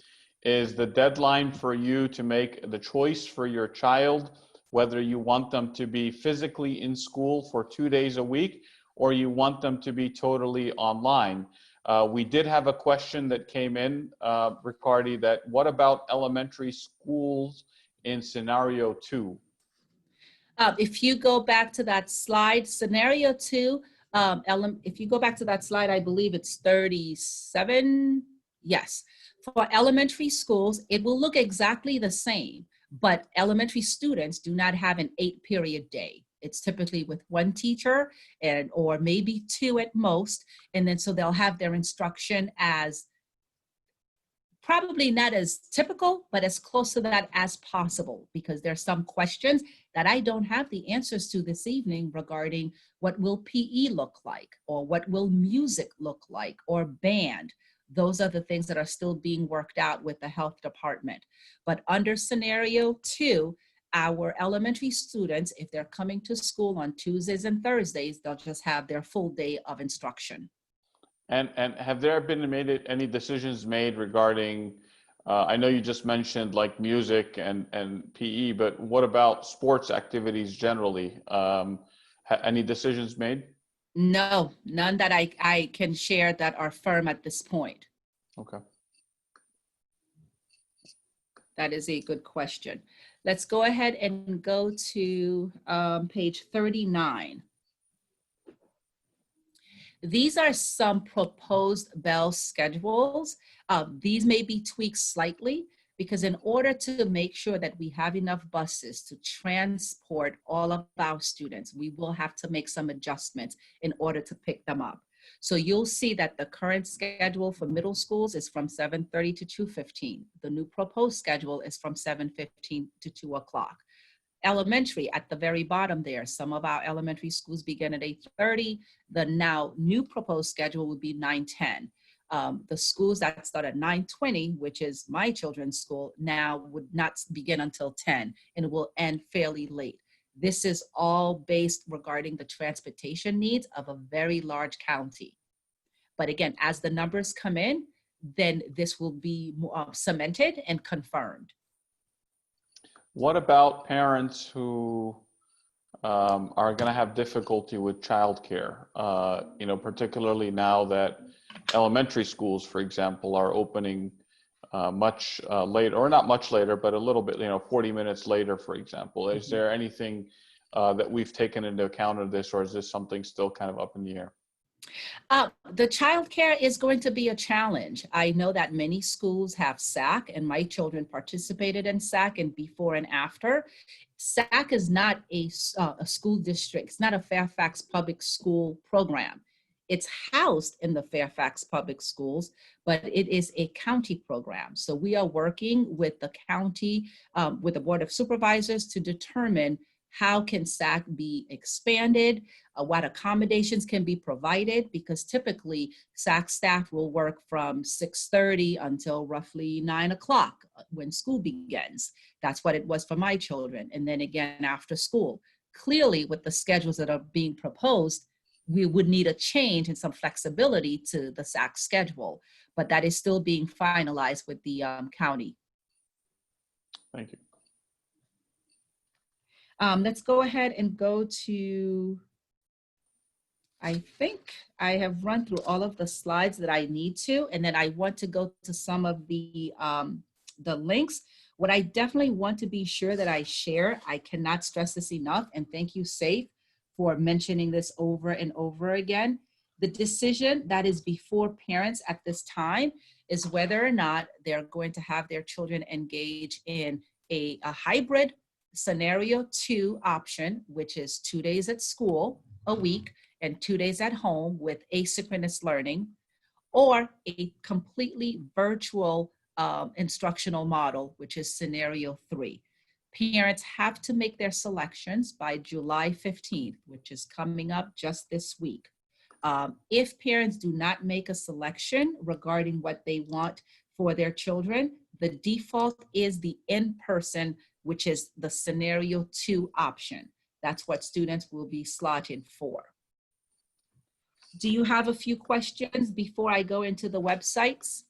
is the deadline for you to make the choice for your child, whether you want them to be physically in school for 2 days a week, or you want them to be totally online. We did have a question that came in, Ricardy, that what about elementary schools in scenario 2? If you go back to that slide, scenario 2, if you go back to that slide, I believe it's 37. Yes. For elementary schools, it will look exactly the same, but elementary students do not have an 8-period day. It's typically with one teacher or maybe 2 at most. And then so they'll have their instruction as probably not as typical, but as close to that as possible, because there's some questions that I don't have the answers to this evening regarding what will PE look like, or what will music look like, or band. Those are the things that are still being worked out with the health department. But under scenario 2, our elementary students, if they're coming to school on Tuesdays and Thursdays, they'll just have their full day of instruction. And have there been any decisions made regarding, I know you just mentioned like music and PE, but what about sports activities generally? Any decisions made? No, none that I can share that are firm at this point. Okay. That is a good question. Let's go ahead and go to page 39. These are some proposed bell schedules. These may be tweaked slightly because in order to make sure that we have enough buses to transport all of our students, we will have to make some adjustments in order to pick them up. So you'll see that the current schedule for middle schools is from 7:30 to 2:15. The new proposed schedule is from 7:15 to 2 o'clock. Elementary, at the very bottom there, some of our elementary schools begin at 8:30. The now new proposed schedule would be 9:10. The schools that start at 9:20, which is my children's school, now would not begin until 10 and it will end fairly late. This is all based regarding the transportation needs of a very large county. But again, as the numbers come in, then this will be cemented and confirmed. What about parents who are going to have difficulty with childcare? You know, particularly now that elementary schools, for example, are opening much later, or not much later, but a little bit, 40 minutes later, for example. Is there anything that we've taken into account of this, or is this something still kind of up in the air? The childcare is going to be a challenge. I know that many schools have SAC, and my children participated in SAC and before and after. SAC is not a school district. It's not a Fairfax public school program. It's housed in the Fairfax Public Schools, but it is a county program. So we are working with the county, with the Board of Supervisors to determine how can SAC be expanded, what accommodations can be provided, because typically SAC staff will work from 6:30 until roughly 9 o'clock when school begins. That's what it was for my children. And then again after school. Clearly, with the schedules that are being proposed, we would need a change and some flexibility to the SAC schedule, but that is still being finalized with the county. Thank you. Let's go ahead and go to, I think I have run through all of the slides that I need to, and then I want to go to some of the links. What I definitely want to be sure that I share, I cannot stress this enough, and thank you, Safe, for mentioning this over and over again. The decision that is before parents at this time is whether or not they're going to have their children engage in a hybrid scenario 2 option, which is 2 days at school a week and 2 days at home with asynchronous learning, or a completely virtual instructional model, which is scenario 3. Parents have to make their selections by July 15th, which is coming up just this week. If parents do not make a selection regarding what they want for their children, the default is the in-person, which is the scenario 2 option. That's what students will be slotted for. Do you have a few questions before I go into the websites?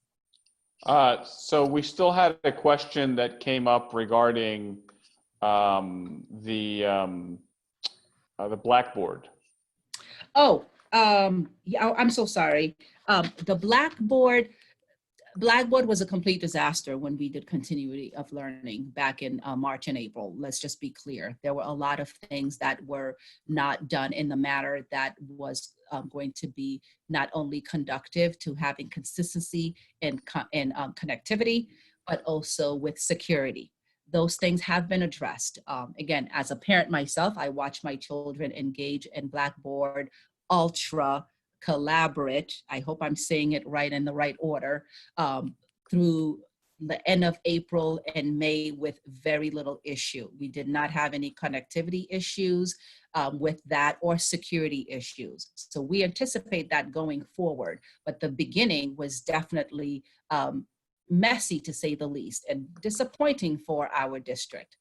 So we still had a question that came up regarding the Blackboard. Oh, yeah, I'm so sorry. The Blackboard was a complete disaster when we did continuity of learning back in March and April. Let's just be clear. There were a lot of things that were not done in the manner that was going to be not only conductive to having consistency and connectivity, but also with security. Those things have been addressed. Again, as a parent myself, I watch my children engage in Blackboard Ultra, Collaborate, I hope I'm saying it right in the right order, through the end of April and May with very little issue. We did not have any connectivity issues with that or security issues. So we anticipate that going forward, but the beginning was definitely messy to say the least and disappointing for our district.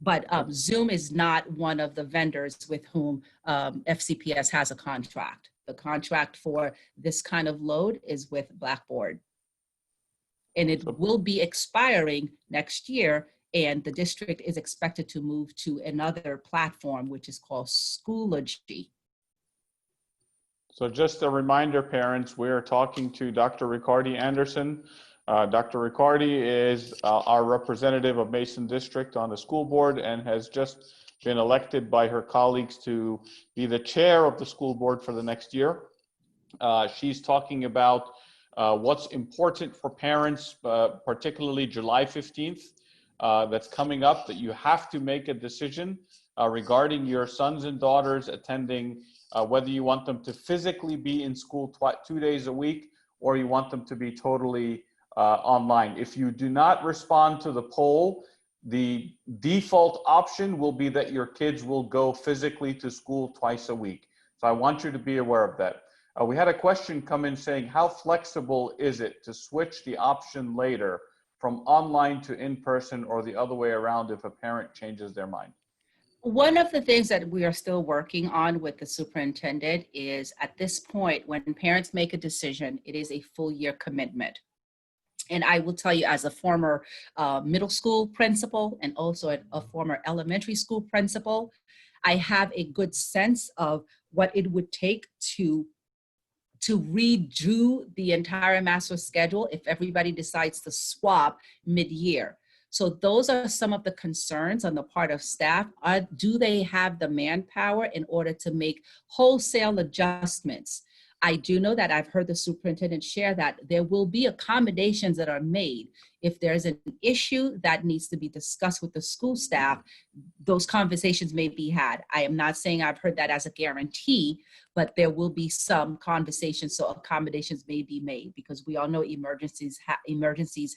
But Zoom is not one of the vendors with whom FCPS has a contract. The contract for this kind of load is with Blackboard. And it will be expiring next year, and the district is expected to move to another platform, which is called Schoology. So just a reminder, parents, we're talking to Dr. Ricardy Anderson. Dr. Ricardy is our representative of Mason District on the school board and has just been elected by her colleagues to be the chair of the school board for the next year. She's talking about what's important for parents, particularly July 15th, that's coming up, that you have to make a decision regarding your sons and daughters attending, whether you want them to physically be in school 2 days a week or you want them to be totally online. If you do not respond to the poll, the default option will be that your kids will go physically to school twice a week. So I want you to be aware of that. We had a question come in saying, how flexible is it to switch the option later from online to in-person or the other way around if a parent changes their mind? One of the things that we are still working on with the superintendent is, at this point, when parents make a decision, it is a full year commitment. And I will tell you, as a former middle school principal and also a former elementary school principal, I have a good sense of what it would take to redo the entire master schedule if everybody decides to swap mid-year. So those are some of the concerns on the part of staff. Do they have the manpower in order to make wholesale adjustments? I do know that I've heard the superintendent share that there will be accommodations that are made. If there's an issue that needs to be discussed with the school staff, those conversations may be had. I am not saying I've heard that as a guarantee, but there will be some conversations, so accommodations may be made, because we all know emergencies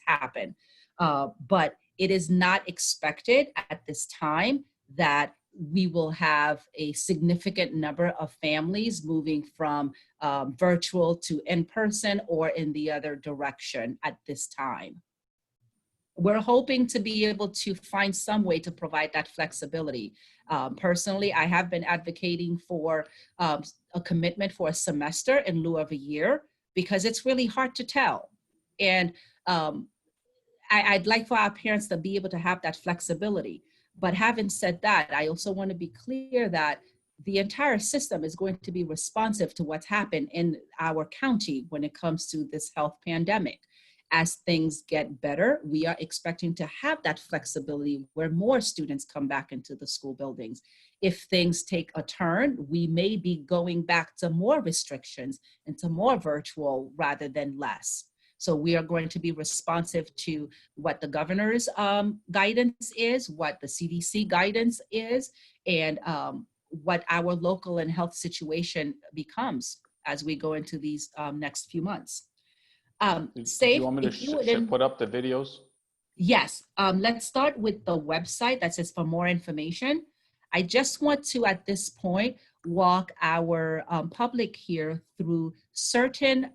happen. But it is not expected at this time that we will have a significant number of families moving from virtual to in-person or in the other direction at this time. We're hoping to be able to find some way to provide that flexibility. Personally, I have been advocating for a commitment for a semester in lieu of a year, because it's really hard to tell. And I'd like for our parents to be able to have that flexibility. But having said that, I also want to be clear that the entire system is going to be responsive to what's happened in our county when it comes to this health pandemic. As things get better, we are expecting to have that flexibility where more students come back into the school buildings. If things take a turn, we may be going back to more restrictions and to more virtual rather than less. So we are going to be responsive to what the governor's guidance is, what the CDC guidance is, and what our local and health situation becomes as we go into these next few months. Do you want me to put up the videos? Yes, let's start with the website that says for more information. I just want to, at this point, walk our public here through certain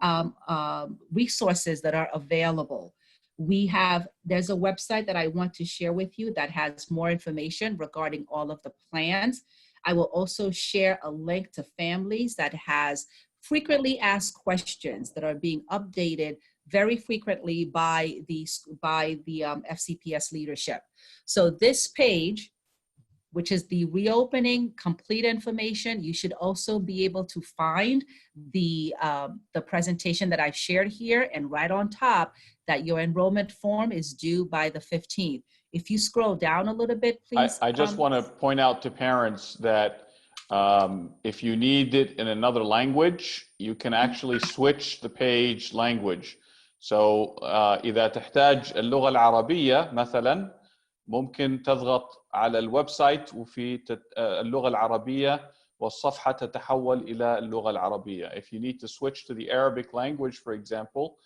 resources that are available. There's a website that I want to share with you that has more information regarding all of the plans. I will also share a link to families that has frequently asked questions that are being updated very frequently by the FCPS leadership. So this page, which is the reopening complete information, you should also be able to find the presentation that I've shared here, and right on top that your enrollment form is due by the 15th. If you scroll down a little bit, please. I just want to point out to parents that if you need it in another language, you can actually switch the page language. So إذا تحتاج اللغة العربية مثلا ممكن تضغط على الويب سايت وفي اللغة العربية والصفحة تتحول إلى اللغة العربية. If you need to switch to the Arabic language, for example,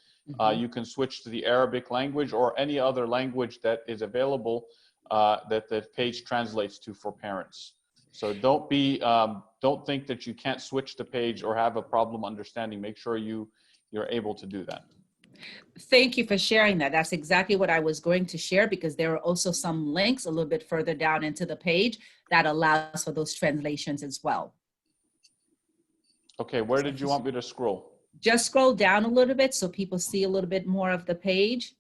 you can switch to the Arabic language or any other language that is available that the page translates to for parents. So don't think that you can't switch the page or have a problem understanding. Make sure you're able to do that. Thank you for sharing that. That's exactly what I was going to share, because there are also some links a little bit further down into the page that allows for those translations as well. Okay, where did you want me to scroll? Just scroll down a little bit so people see a little bit more of the page.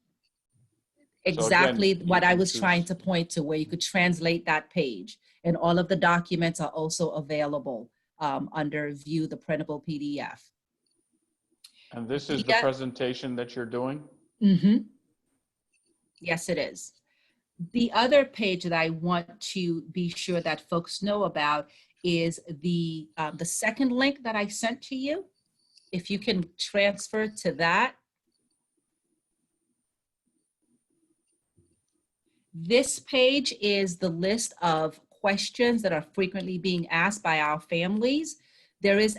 Exactly so again, what I was trying to point to, where you could translate that page. And all of the documents are also available under View the Printable PDF. And this is the presentation that you're doing? Mm-hmm. Yes, it is. The other page that I want to be sure that folks know about is the second link that I sent to you. If you can transfer to that. This page is the list of questions that are frequently being asked by our families. There is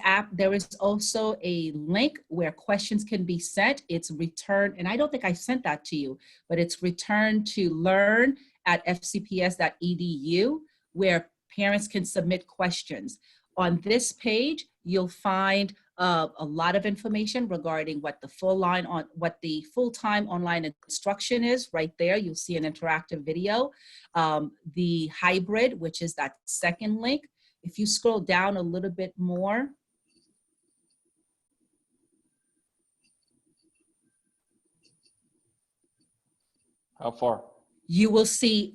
also a link where questions can be sent. It's return, and I don't think I sent that to you, but it's return@fcps.edu, where parents can submit questions. On this page, you'll find a lot of information regarding what the full-time online instruction is. Right there, you'll see an interactive video. The hybrid, which is that second link. If you scroll down a little bit more, how far? You will see,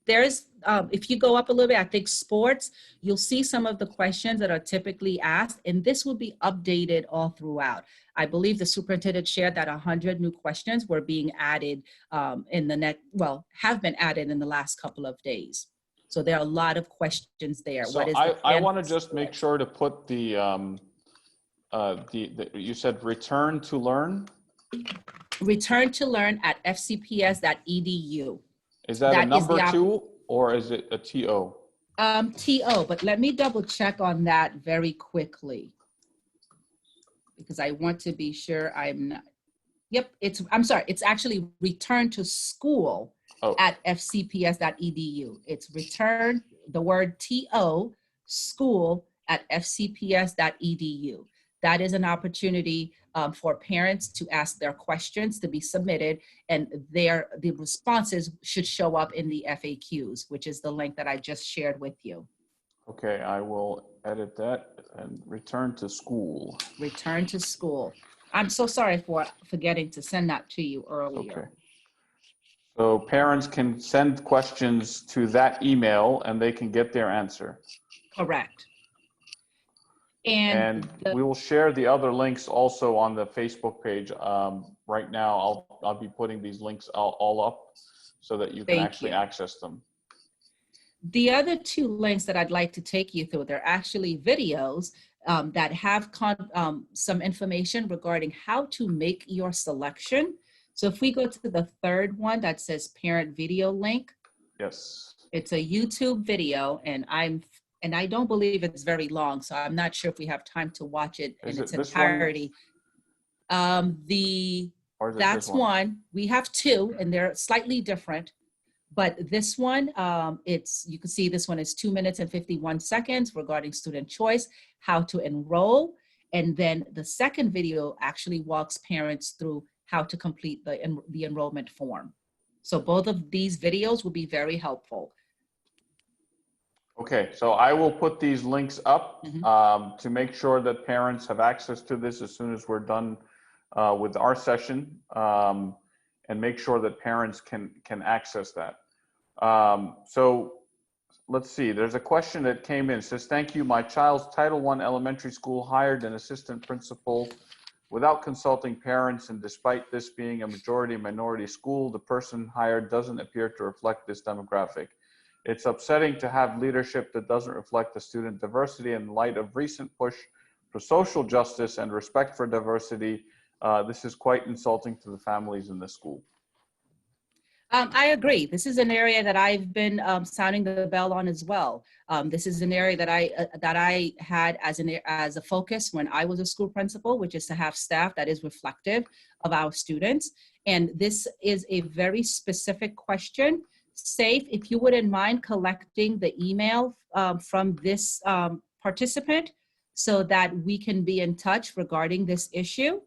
there's, if you go up a little bit, I think sports, you'll see some of the questions that are typically asked, and this will be updated all throughout. I believe the superintendent shared that 100 new questions were being added have been added in the last couple of days. So there are a lot of questions there. So I want to just make sure to put the you said return to learn? Return to learn at fcps.edu. Is that a number 2 or is it a TO? TO, but let me double check on that very quickly because I want to be sure I'm not. Yep, I'm sorry, it's actually return to school at fcps.edu. It's return, the word TO, school at fcps.edu. That is an opportunity for parents to ask their questions to be submitted, and the responses should show up in the FAQs, which is the link that I just shared with you. Okay, I will edit that and return to school. Return to school. I'm so sorry for forgetting to send that to you earlier. Okay. So parents can send questions to that email and they can get their answer. Correct. And we will share the other links also on the Facebook page. Right now, I'll be putting these links all up so that you can actually access them. The other 2 links that I'd like to take you through, they're actually videos that have some information regarding how to make your selection. So if we go to the 3rd one that says parent video link. Yes. It's a YouTube video, and I don't believe it's very long, so I'm not sure if we have time to watch it in its entirety. That's one. We have 2, and they're slightly different. But this one, you can see this one is 2 minutes and 51 seconds regarding student choice, how to enroll. And then the second video actually walks parents through how to complete the enrollment form. So both of these videos will be very helpful. Okay, so I will put these links up to make sure that parents have access to this as soon as we're done with our session, and make sure that parents can access that. So let's see, there's a question that came in. It says, thank you, my child's Title I elementary school hired an assistant principal without consulting parents, and despite this being a majority minority school, the person hired doesn't appear to reflect this demographic. It's upsetting to have leadership that doesn't reflect the student diversity in light of recent push for social justice and respect for diversity. This is quite insulting to the families in the school. I agree. This is an area that I've been sounding the bell on as well. This is an area that I had as a focus when I was a school principal, which is to have staff that is reflective of our students. And this is a very specific question. Safe, if you wouldn't mind collecting the email from this participant so that we can be in touch regarding this issue,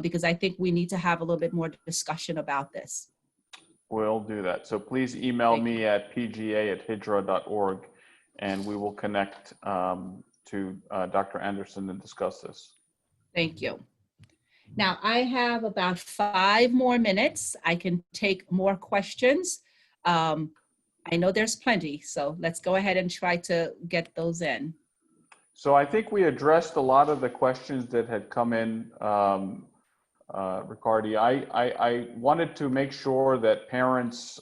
because I think we need to have a little bit more discussion about this. We'll do that. So please email me at pga@hijrah.org and we will connect to Dr. Anderson and discuss this. Thank you. Now I have about 5 more minutes. I can take more questions. I know there's plenty, so let's go ahead and try to get those in. So I think we addressed a lot of the questions that had come in, Ricardy. I wanted to make sure that parents,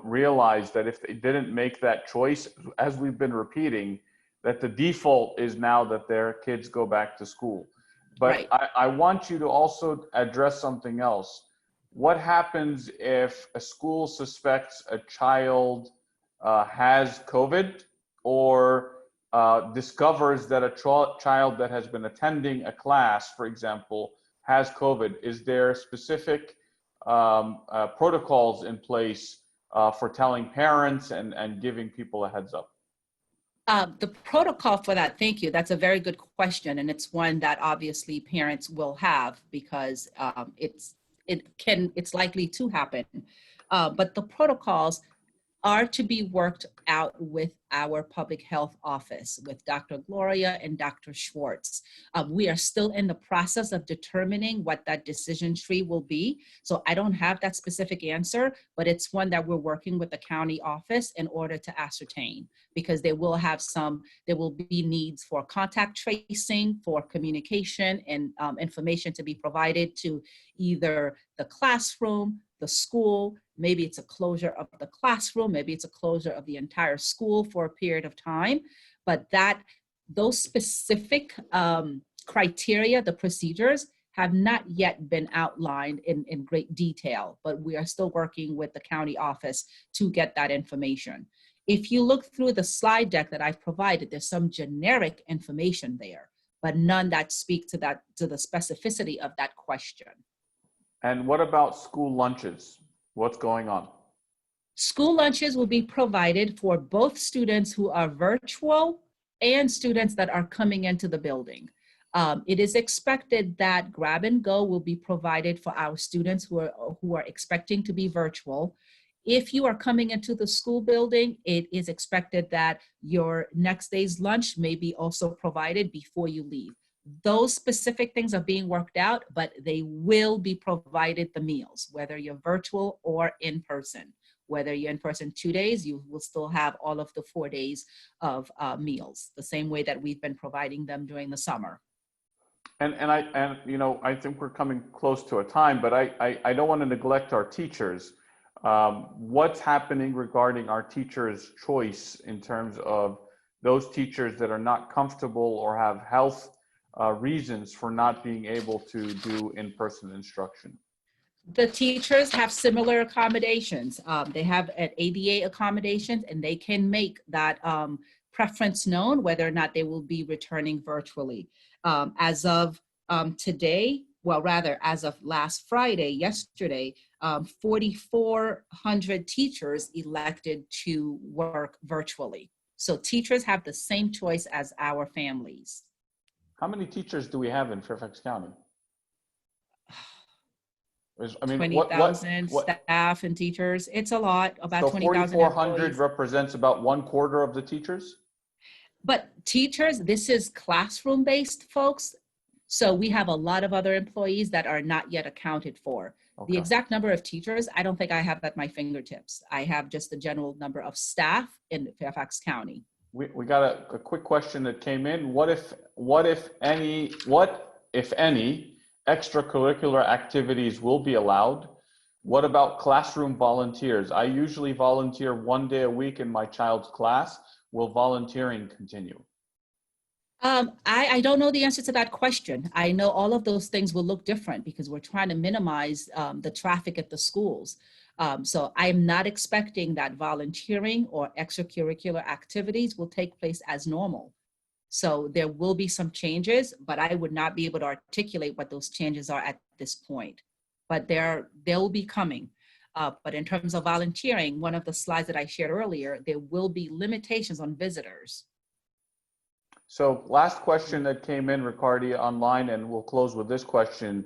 realize that if they didn't make that choice, as we've been repeating, that the default is now that their kids go back to school. But right. I want you to also address something else. What happens if a school suspects a child has COVID or discovers that a child that has been attending a class, for example, has COVID? Is there specific protocols in place for telling parents and giving people a heads up? The protocol for that, thank you. That's a very good question. And it's one that obviously parents will have because it's likely to happen. But the protocols are to be worked out with our public health office, with Dr. Gloria and Dr. Schwartz. We are still in the process of determining what that decision tree will be. So I don't have that specific answer, but it's one that we're working with the county office in order to ascertain, because there will be needs for contact tracing, for communication and information to be provided to either the classroom, the school. Maybe it's a closure of the classroom, maybe it's a closure of the entire school for a period of time, but those specific criteria, the procedures, have not yet been outlined in great detail, but we are still working with the county office to get that information. If you look through the slide deck that I've provided, there's some generic information there, but none that speak to that, to the specificity of that question. And what about school lunches? What's going on? School lunches will be provided for both students who are virtual and students that are coming into the building. It is expected that grab and go will be provided for our students who are expecting to be virtual. If you are coming into the school building, it is expected that your next day's lunch may be also provided before you leave. Those specific things are being worked out, but they will be provided, the meals, whether you're virtual or in person. Whether you're in person 2 days, you will still have all of the 4 days of meals, the same way that we've been providing them during the summer. And you know, I think we're coming close to a time, but I don't want to neglect our teachers. What's happening regarding our teachers' choice in terms of those teachers that are not comfortable or have health reasons for not being able to do in-person instruction? The teachers have similar accommodations. They have an ADA accommodations, and they can make that preference known whether or not they will be returning virtually. As of today, well, rather, as of last Friday, yesterday, 4,400 teachers elected to work virtually. So teachers have the same choice as our families. How many teachers do we have in Fairfax County? I mean, 20,000 staff and teachers. It's a lot, about 20,000. So 4,400 represents about 1/4 of the teachers? But teachers, this is classroom-based, folks. So we have a lot of other employees that are not yet accounted for. Okay. The exact number of teachers, I don't think I have at my fingertips. I have just the general number of staff in Fairfax County. We got a quick question that came in. What if any extracurricular activities will be allowed? What about classroom volunteers? I usually volunteer 1 day a week in my child's class. Will volunteering continue? I don't know the answer to that question. I know all of those things will look different because we're trying to minimize the traffic at the schools. So I'm not expecting that volunteering or extracurricular activities will take place as normal. So there will be some changes, but I would not be able to articulate what those changes are at this point. But they'll be coming. But in terms of volunteering, one of the slides that I shared earlier, there will be limitations on visitors. So last question that came in, Ricardy, online, and we'll close with this question.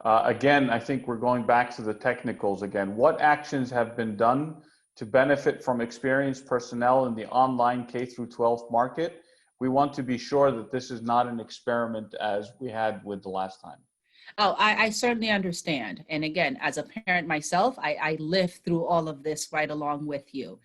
Again, I think we're going back to the technicals again. What actions have been done to benefit from experienced personnel in the online K-12 market? We want to be sure that this is not an experiment as we had with the last time. Oh, I certainly understand. And again, as a parent myself, I lived through all of this right along with you.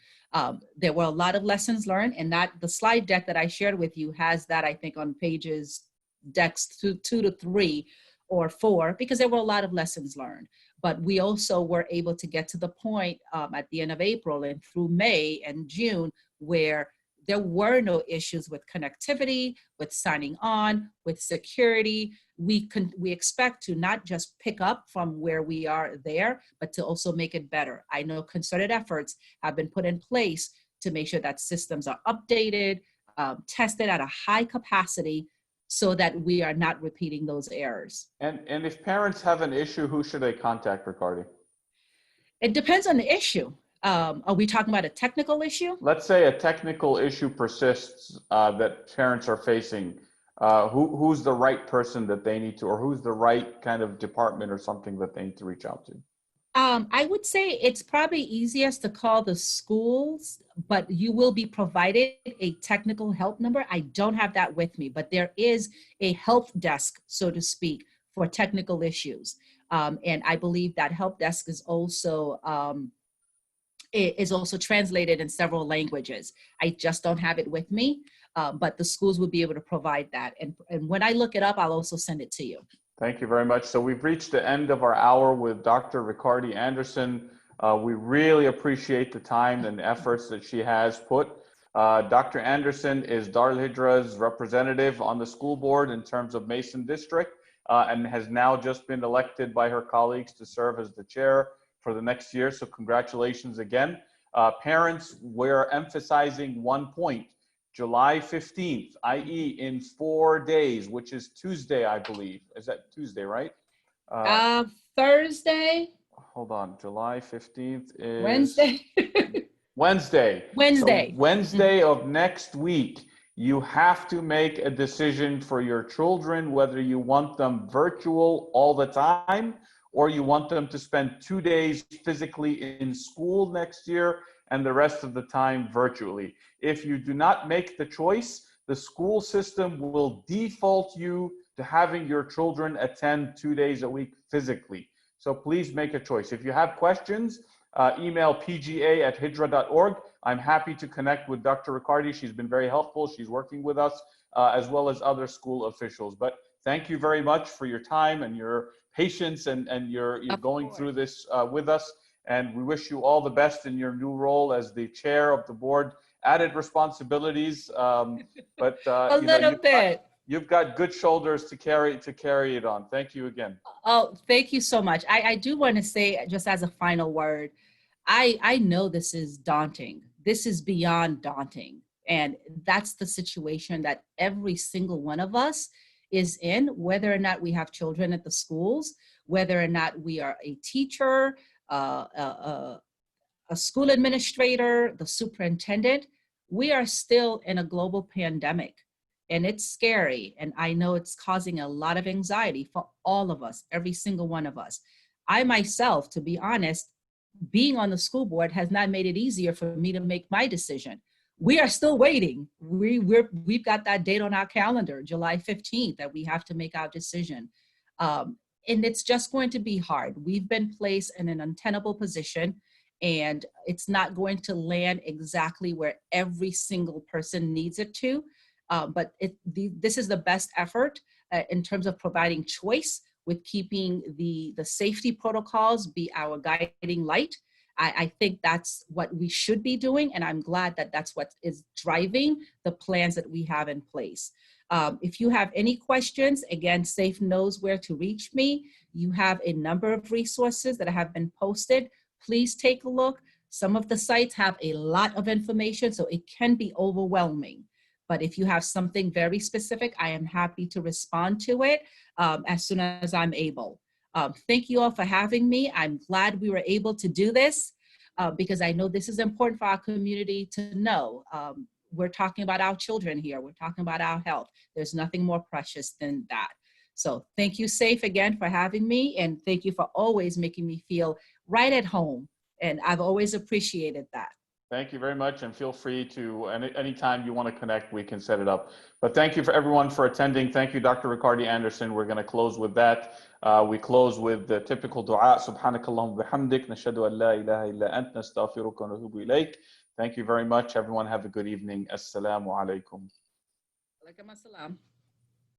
There were a lot of lessons learned, and that the slide deck that I shared with you has that, I think, on pages decks 2 to 3 or 4, because there were a lot of lessons learned. But we also were able to get to the point at the end of April and through May and June where there were no issues with connectivity, with signing on, with security. We expect to not just pick up from where we are there, but to also make it better. I know concerted efforts have been put in place to make sure that systems are updated, tested at a high capacity so that we are not repeating those errors. And if parents have an issue, who should they contact, Ricardy? It depends on the issue. Are we talking about a technical issue? Let's say a technical issue persists that parents are facing. Who's the right person that they need to, or who's the right kind of department or something that they need to reach out to? I would say it's probably easiest to call the schools, but you will be provided a technical help number. I don't have that with me, but there is a help desk, so to speak, for technical issues. And I believe that help desk is also translated in several languages. I just don't have it with me, but the schools will be able to provide that. And when I look it up, I'll also send it to you. Thank you very much. So we've reached the end of our hour with Dr. Ricardy Anderson. We really appreciate the time and efforts that she has put Dr. Anderson is Al-Hijrah's representative on the school board in terms of Mason District, and has now just been elected by her colleagues to serve as the chair for the next year. So congratulations again. Parents, we're emphasizing one point. July 15th, i.e. in 4 days, which is Tuesday, I believe. Is that Tuesday, right? Thursday. Hold on, July 15th is Wednesday. Wednesday. Wednesday. So Wednesday of next week, you have to make a decision for your children, whether you want them virtual all the time, or you want them to spend 2 days physically in school next year and the rest of the time virtually. If you do not make the choice, the school system will default you to having your children attend 2 days a week physically. So please make a choice. If you have questions, email pga@hijrah.org. I'm happy to connect with Dr. Ricardy. She's been very helpful. She's working with us as well as other school officials. But thank you very much for your time and your patience and you're going through this with us. And we wish you all the best in your new role as the chair of the board. Added responsibilities, but a little bit. You've got good shoulders to carry it on. Thank you again. Oh, thank you so much. I do want to say, just as a final word, I know this is daunting. This is beyond daunting. And that's the situation that every single one of us is in, whether or not we have children at the schools, whether or not we are a teacher, a school administrator, the superintendent. We are still in a global pandemic. And it's scary. And I know it's causing a lot of anxiety for all of us, every single one of us. I myself, to be honest, being on the school board has not made it easier for me to make my decision. We are still waiting. We've got that date on our calendar, July 15th, that we have to make our decision. And it's just going to be hard. We've been placed in an untenable position, and it's not going to land exactly where every single person needs it to. But this is the best effort in terms of providing choice, with keeping the safety protocols be our guiding light. I think that's what we should be doing, and I'm glad that that's what is driving the plans that we have in place. If you have any questions, again, SAFE knows where to reach me. You have a number of resources that have been posted. Please take a look. Some of the sites have a lot of information, so it can be overwhelming. But if you have something very specific, I am happy to respond to it as soon as I'm able. Thank you all for having me. I'm glad we were able to do this because I know this is important for our community to know. We're talking about our children here. We're talking about our health. There's nothing more precious than that. So thank you, SAFE, again for having me. And thank you for always making me feel right at home. And I've always appreciated that. Thank you very much, and feel free to, anytime you want to connect, we can set it up. But thank you for everyone for attending. Thank you, Dr. Ricardy Anderson. We're going to close with that. We close with the typical dua. Subhanakallahumma bihamdik, nashhadu an la ilaha illa ant, nastaghfiruka wa natubu ilayk. Thank you very much, everyone. Have a good evening. Assalamu alaikum. Alaikum assalam.